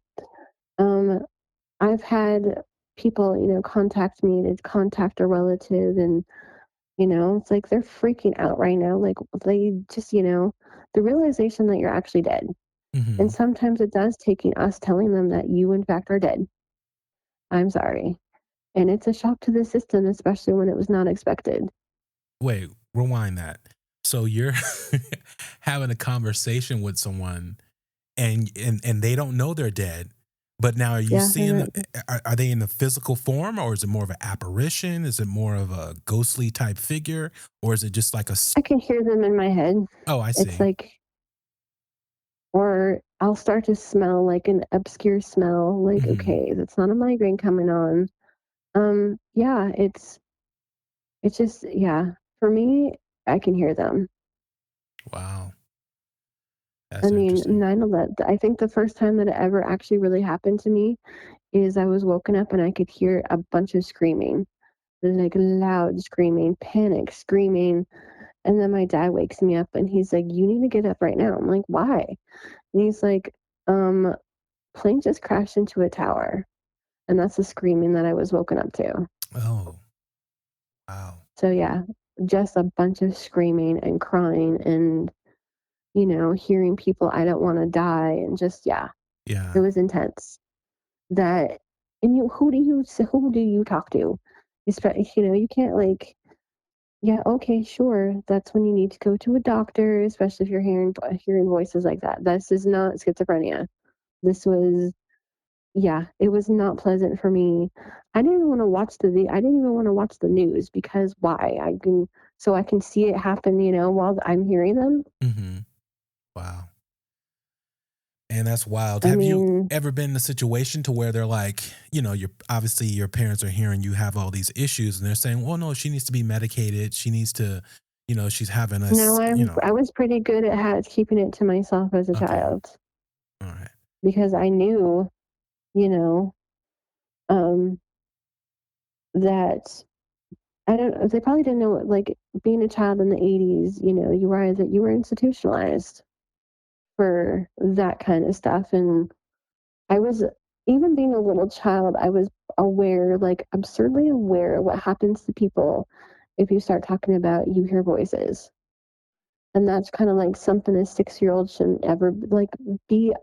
Um, I've had people, contact me to contact a relative, and it's like they're freaking out right now. Like they just, the realization that you're actually dead. And Hmm. sometimes it does take us telling them that you, in fact, are dead. I'm sorry. And it's a shock to the system, especially when it was not expected. Wait, rewind that. So you're having a conversation with someone and they don't know they're dead, But now, are you Yeah, seeing? Are they in the physical form, or is it more of an apparition? Is it more of a ghostly type figure, or is it just like a? I can hear them in my head. Oh, I It's see. like, or I'll start to smell like an obscure smell, like, Hmm. okay, that's not a migraine coming on. Yeah, it's just, yeah, for me, I can hear them. Wow, I that's mean, interesting. 9/11, I think the first time that it ever actually really happened to me is I was woken up and I could hear a bunch of screaming, like loud screaming, panic screaming. And then my dad wakes me up and he's like, "You need to get up right now." I'm like, "Why?" And he's like, um, "Plane just crashed into a tower." And that's the screaming that I was woken up to. Oh, wow. So yeah, just a bunch of screaming and crying and, hearing people I don't want to die and just, yeah, it Yeah, was intense. That, and who do you talk to? You can't like, yeah, okay, sure. That's when you need to go to a doctor, especially if you're hearing voices like that. This is not schizophrenia. This was, yeah, it was not pleasant for me. I didn't even want to watch the news because why? I can see it happen, while I'm hearing them. hmm, wow. And that's wild. I Have you mean, ever been in a situation to where they're like, your obviously your parents are hearing you have all these issues, and they're saying, "Well, no, she needs to be medicated. She needs to, she's having no, us, I was pretty good at keeping it to myself as a Okay, child all right, because I knew, you know, um, that I don't know. They probably didn't know what, like, being a child in the 80s, you were institutionalized for that kind of stuff. And I was, even being a little child, I was aware, like absurdly aware of what happens to people if you start talking about you hear voices. And that's kind of like something a 6-year-old shouldn't ever like be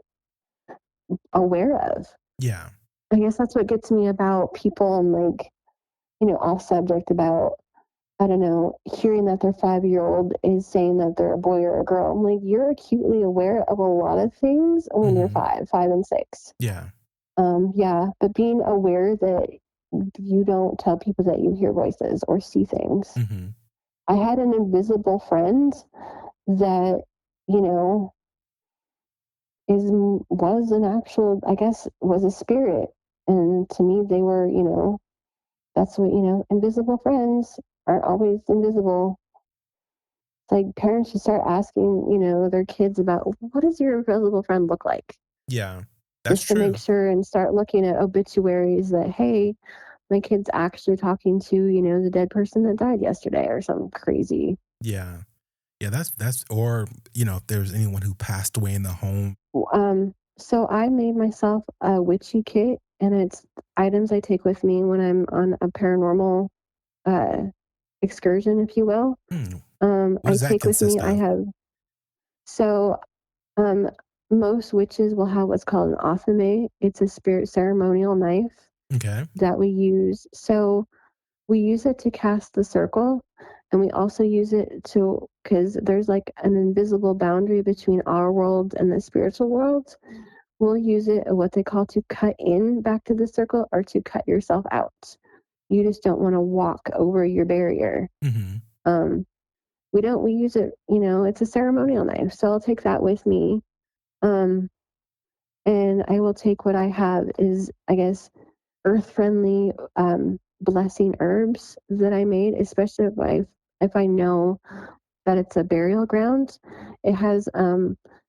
aware of. yeah, I guess that's what gets me about people and like, off subject about, I don't know, hearing that their 5-year-old is saying that they're a boy or a girl. I'm like, you're acutely aware of a lot of things when you're hmm, 5 and 6. yeah, Yeah, but being aware that you don't tell people that you hear voices or see things. hmm, I had an invisible friend that, you know, was an actual, I guess, was a spirit. And to me, they were, that's what, invisible friends aren't always invisible. It's like parents should start asking, their kids about what does your invisible friend look like? yeah. That's Just to make true. sure and start looking at obituaries that, hey, my kid's actually talking to, the dead person that died yesterday or something crazy. Yeah, yeah. That's or if there's anyone who passed away in the home. So I made myself a witchy kit, and it's items I take with me when I'm on a paranormal uh, excursion, if you will. Hmm, what I does that take with me, consist I of? have, so um, most witches will have what's called an athame. It's a spirit ceremonial knife Okay. that we use. So we use it to cast the circle, and we also use it to, because there's like an invisible boundary between our world and the spiritual world. We'll use it what they call to cut in back to the circle or to cut yourself out. You just don't want to walk over your barrier. Hmm. Um, we use it, it's a ceremonial knife. So I'll take that with me. Um, and I will take what I have is, I guess, earth friendly blessing herbs that I made, especially if I know that it's a burial ground. It has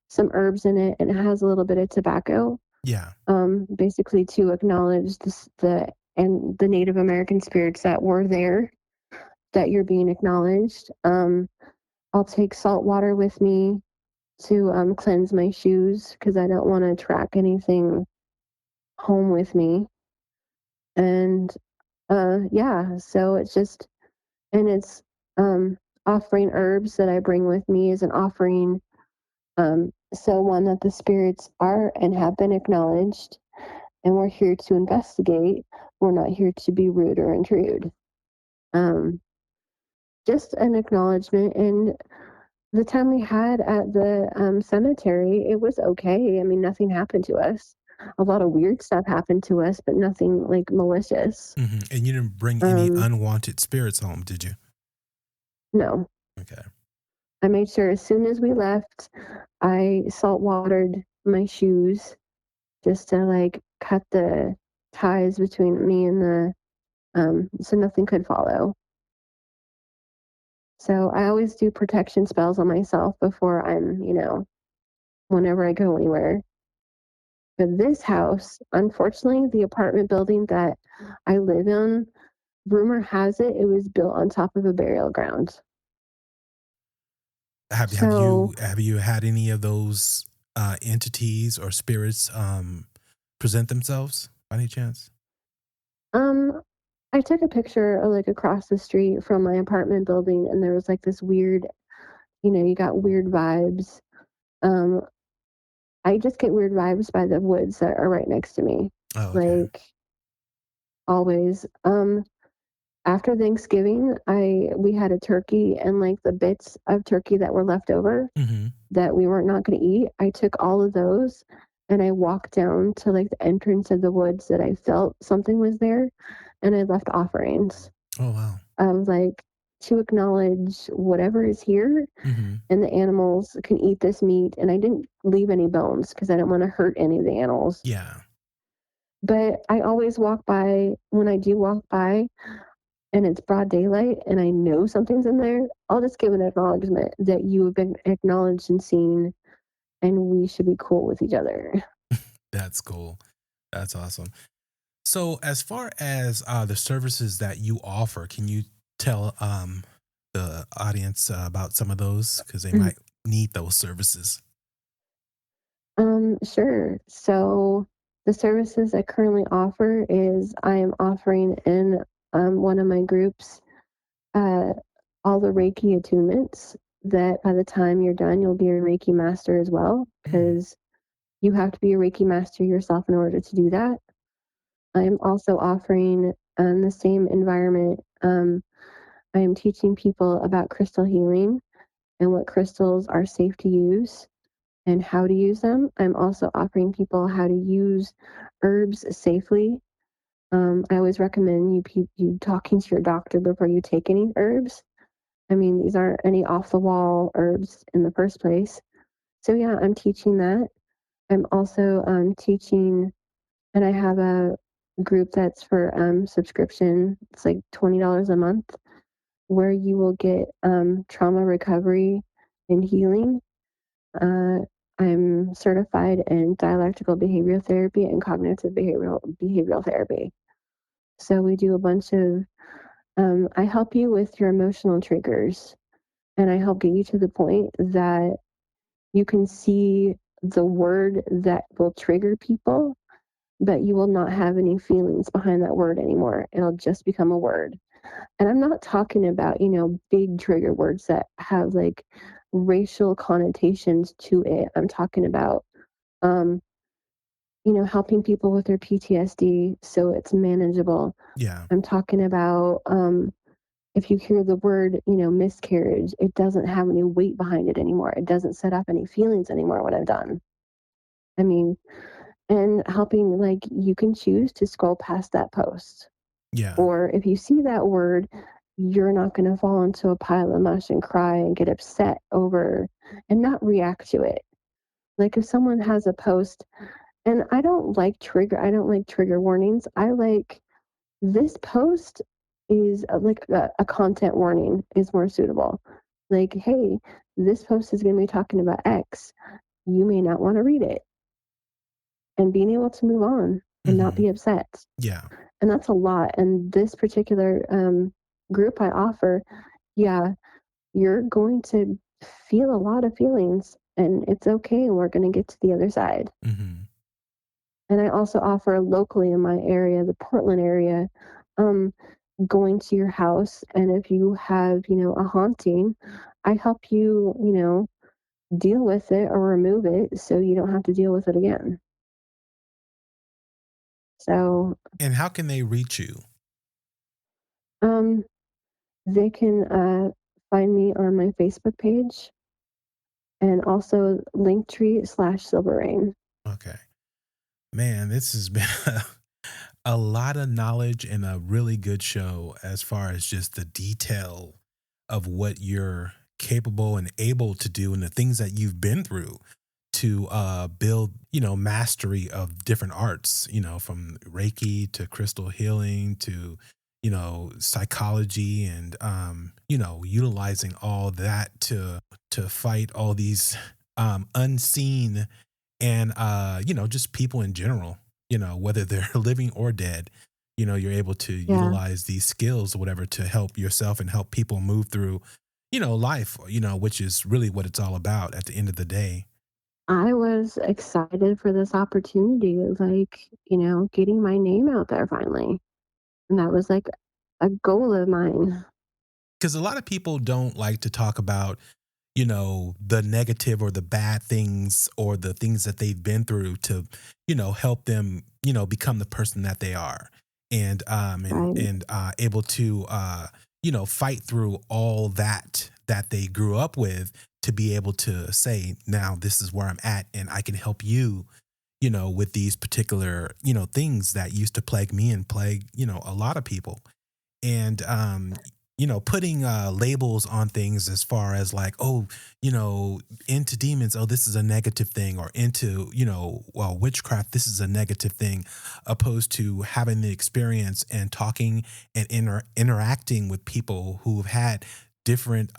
some herbs in it and it has a little bit of tobacco, Yeah. basically to acknowledge the Native American spirits that were there, that you're being acknowledged. I'll take salt water with me to cleanse my shoes because I don't want to track anything home with me. And yeah, so it's just, and it's offering herbs that I bring with me as an offering. So one that the spirits are and have been acknowledged, and we're here to investigate. We're not here to be rude or intrude. Um, just an acknowledgement. And the time we had at the cemetery, it was okay. I mean, nothing happened to us. a lot of weird stuff happened to us, but nothing like malicious. And you didn't bring any unwanted spirits home, did you? No. Okay. I made sure as soon as we left, I salt watered my shoes just to like cut the ties between me and the so nothing could follow. So I always do protection spells on myself before I'm, whenever I go anywhere. But this house, unfortunately, the apartment building that I live in, rumor has it, it was built on top of a burial ground. Have you had any of those entities or spirits present themselves by any chance? I took a picture of, like, across the street from my apartment building, and there was like this weird, you got weird vibes. Um, I just get weird vibes by the woods that are right next to me. Oh, okay. Like always. After Thanksgiving, we had a turkey, and like the bits of turkey that were left over that we weren't not going to eat, I took all of those and I walked down to like the entrance of the woods that I felt something was there, and I left offerings. Oh, wow. Like to acknowledge whatever is here, and the animals can eat this meat. And I didn't leave any bones because I didn't want to hurt any of the animals. Yeah. But I always walk by, when I do walk by and it's broad daylight and I know something's in there, I'll just give an acknowledgement that you have been acknowledged and seen, and we should be cool with each other. That's cool. That's awesome. So as far as the services that you offer, can you tell the audience about some of those? Because they might need those services. Sure. So the services I currently offer is I am offering in one of my groups all the Reiki attunements that by the time you're done, you'll be a Reiki Master as well, because you have to be a Reiki Master yourself in order to do that. I'm also offering in the same environment, I am teaching people about crystal healing and what crystals are safe to use and how to use them. I'm also offering people how to use herbs safely. I always recommend you talking to your doctor before you take any herbs. I mean, these aren't any off the wall herbs in the first place. So yeah, I'm teaching that. I'm also teaching, and I have a group that's for subscription. It's like $20 a month, where you will get trauma recovery and healing. I'm certified in dialectical behavioral therapy and cognitive behavioral therapy. So we do a bunch of, I help you with your emotional triggers, and I help get you to the point that you can see the word that will trigger people, but you will not have any feelings behind that word anymore. It'll just become a word. And I'm not talking about, big trigger words that have like racial connotations to it. I'm talking about, helping people with their PTSD so it's manageable. Yeah. I'm talking about, if you hear the word, miscarriage, it doesn't have any weight behind it anymore. It doesn't set up any feelings anymore when I'm done. I mean, and helping, like, you can choose to scroll past that post. Yeah. Or if you see that word, you're not going to fall into a pile of mush and cry and get upset over and not react to it. Like if someone has a post, and I don't like trigger warnings. I like, this post is like a content warning is more suitable. Like, hey, this post is going to be talking about X. You may not want to read it. And being able to move on and not be upset. Yeah. And that's a lot. And this particular group I offer, yeah, you're going to feel a lot of feelings, and it's okay. And we're going to get to the other side. And I also offer locally in my area, the Portland area, going to your house. And if you have, a haunting, I help you, deal with it or remove it so you don't have to deal with it again. So. And how can they reach you? They can find me on my Facebook page and also Linktree /Silverayne. Okay. Man, this has been a lot of knowledge and a really good show as far as just the detail of what you're capable and able to do and the things that you've been through to build, mastery of different arts, from Reiki to crystal healing to, psychology and, utilizing all that to fight all these unseen and just people in general, whether they're living or dead, you're able to Yeah. utilize these skills or whatever to help yourself and help people move through, life, which is really what it's all about at the end of the day. I was excited for this opportunity of like, getting my name out there finally. And that was like a goal of mine. Because a lot of people don't like to talk about, the negative or the bad things or the things that they've been through to, help them, become the person that they are Right. able to, fight through all that they grew up with to be able to say, now this is where I'm at and I can help you, with these particular, things that used to plague me and plague, a lot of people. And putting labels on things as far as like, oh, into demons, oh, this is a negative thing, or into, well, witchcraft, this is a negative thing, opposed to having the experience and talking and interacting with people who've had different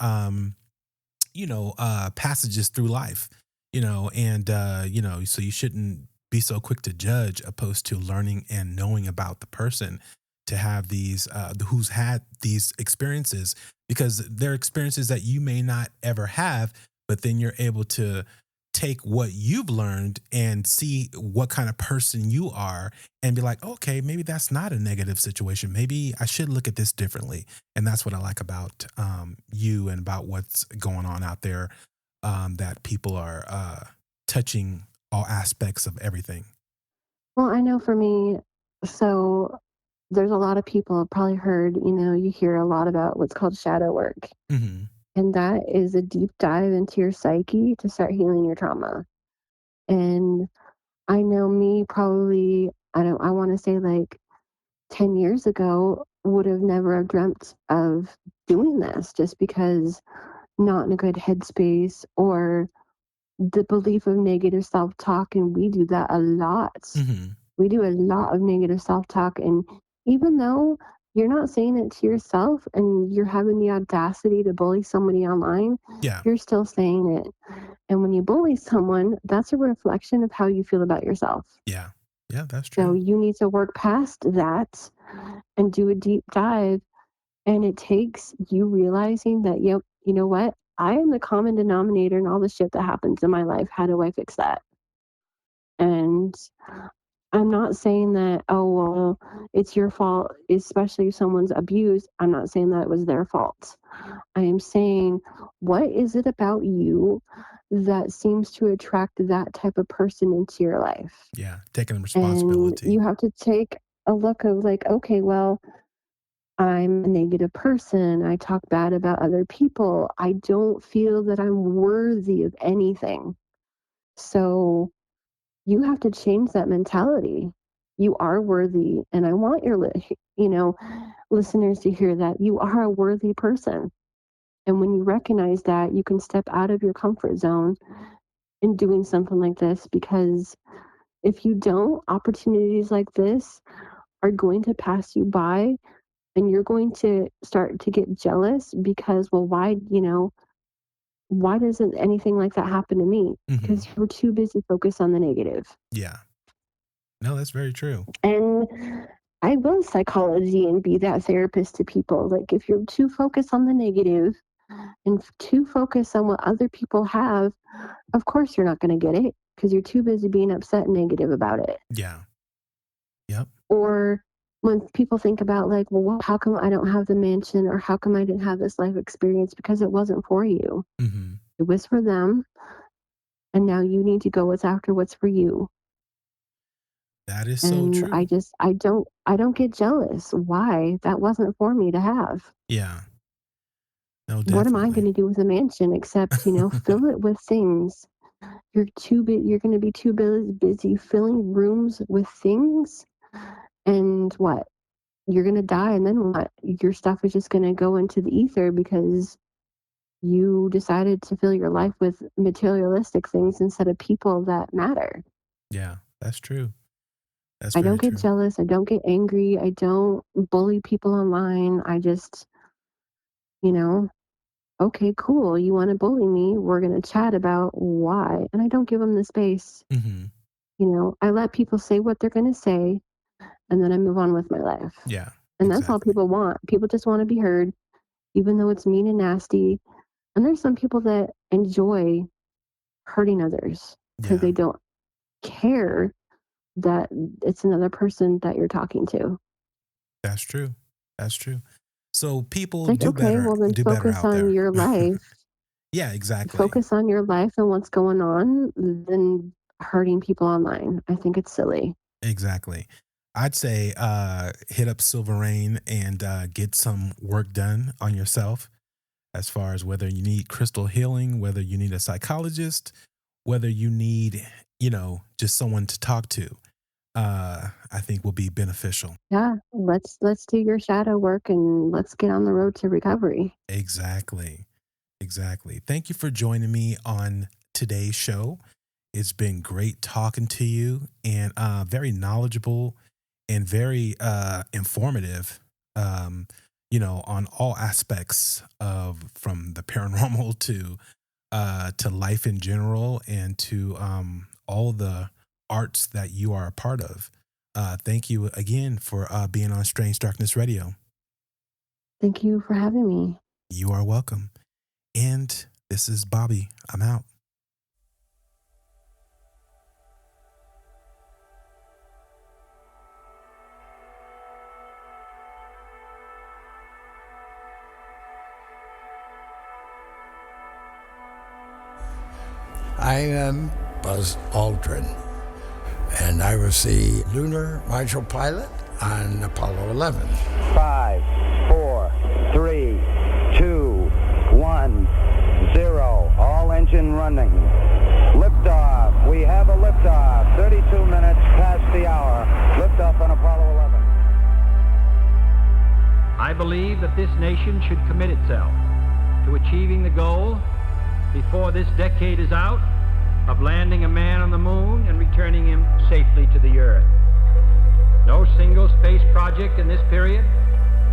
passages through life, and so you shouldn't be so quick to judge opposed to learning and knowing about the person to have these who's had these experiences, because they're experiences that you may not ever have, but then you're able to take what you've learned and see what kind of person you are and be like, okay, maybe that's not a negative situation. Maybe I should look at this differently. And that's what I like about you and about what's going on out there, that people are touching all aspects of everything. Well, I know for me, so there's a lot of people have probably heard, you hear a lot about what's called shadow work. Hmm. And that is a deep dive into your psyche to start healing your trauma. And I know me probably, I want to say like 10 years ago would have never have dreamt of doing this just because not in a good headspace or the belief of negative self-talk. And we do that a lot. Hmm. We do a lot of negative self-talk. And even though you're not saying it to yourself and you're having the audacity to bully somebody online, Yeah. you're still saying it. And when you bully someone, that's a reflection of how you feel about yourself. Yeah. Yeah, that's So true. you need to work past that and do a deep dive. And it takes you realizing that, yep, you know what? I am the common denominator in all the shit that happens in my life. How do I fix that? And I'm not saying that, oh, well, it's your fault, especially if someone's abused. I'm not saying that it was their fault. I am saying, what is it about you that seems to attract that type of person into your life? Yeah. Taking And responsibility. you have to take a look of like, okay, well, I'm a negative person. I talk bad about other people. I don't feel that I'm worthy of anything. So you have to change that mentality. You are worthy. And I want your, listeners to hear that you are a worthy person. And when you recognize that, you can step out of your comfort zone in doing something like this, because if you don't, opportunities like this are going to pass you by and you're going to start to get jealous because, well, why doesn't anything like that happen to me? Hmm. Because you're too busy focused on the negative. Yeah. No, that's very true. And I will psychology and be that therapist to people. Like if you're too focused on the negative and too focused on what other people have, of course you're not going to get it because you're too busy being upset and negative about it. Yeah. Yep. Or when people think about like, well, how come I don't have the mansion or how come I didn't have this life experience? Because it wasn't for you. Hmm. It was for them. And now you need to go what's after what's for you. That is so And true. I don't get jealous. Why? That wasn't for me to have. Yeah. No, What am I definitely. going to do with a mansion except, fill it with things You're going to be too busy filling rooms with things, and what? You're going to die, and then what? Your stuff is just going to go into the ether because you decided to fill your life with materialistic things instead of people that matter. Yeah, that's true. That's I very don't get true. jealous. I don't get angry. I don't bully people online. I just, you know, okay, cool. You want to bully me? We're going to chat about why. And I don't give them the space. Mm-hmm. I let people say what they're going to say, and then I move on with my life. Yeah, And that's all exactly. people want. People just want to be heard, even though it's mean and nasty. And there's some people that enjoy hurting others because Yeah, they don't care that it's another person that you're talking to. that's true. That's true. So people It's like, okay, well then do better focus out on there. your life. Yeah, exactly. Focus on your life and what's going on than hurting people online. I think it's silly. Exactly. I'd say hit up Silverayne and get some work done on yourself as far as whether you need crystal healing, whether you need a psychologist, whether you need, just someone to talk to. I think will be beneficial. Yeah, let's do your shadow work and let's get on the road to recovery. Exactly. Exactly. Thank you for joining me on today's show. It's been great talking to you and very knowledgeable and very informative, on all aspects of from the paranormal to life in general and to all the arts that you are a part of. Thank you again for being on Strange Darkness Radio. Thank you for having me. You are welcome. And this is Bobby. I'm out. I am Buzz Aldrin, and I was the lunar module pilot on Apollo 11. 5, 4, 3, 2, 1, 0. All engine running. Liftoff. We have a liftoff. 32 minutes past the hour. Liftoff on Apollo 11. I believe that this nation should commit itself to achieving the goal before this decade is out of landing a man on the moon and returning him safely to the earth. No single space project in this period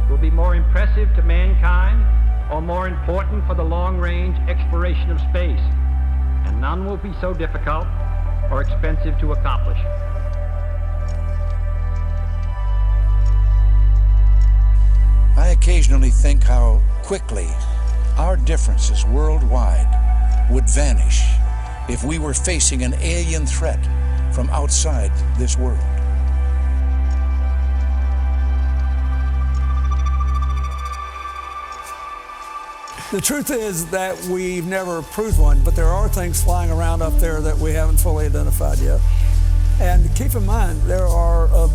will be more impressive to mankind or more important for the long-range exploration of space, and none will be so difficult or expensive to accomplish. I occasionally think how quickly our differences worldwide would vanish if we were facing an alien threat from outside this world. The truth is that we've never proved one, but there are things flying around up there that we haven't fully identified yet. And keep in mind, there are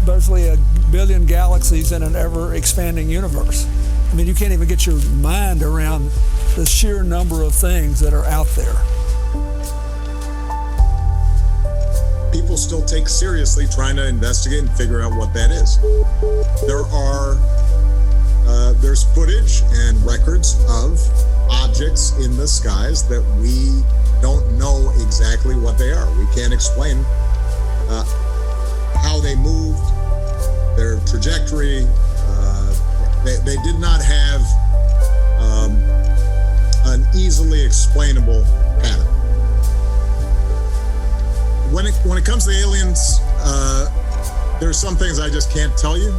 basically 1 billion galaxies in an ever-expanding universe. I mean, you can't even get your mind around the sheer number of things that are out there. People still take seriously trying to investigate and figure out what that is. There's footage and records of objects in the skies that we don't know exactly what they are. We can't explain how they moved, their trajectory. They did not have an easily explainable pattern. When it comes to aliens, there's some things I just can't tell you.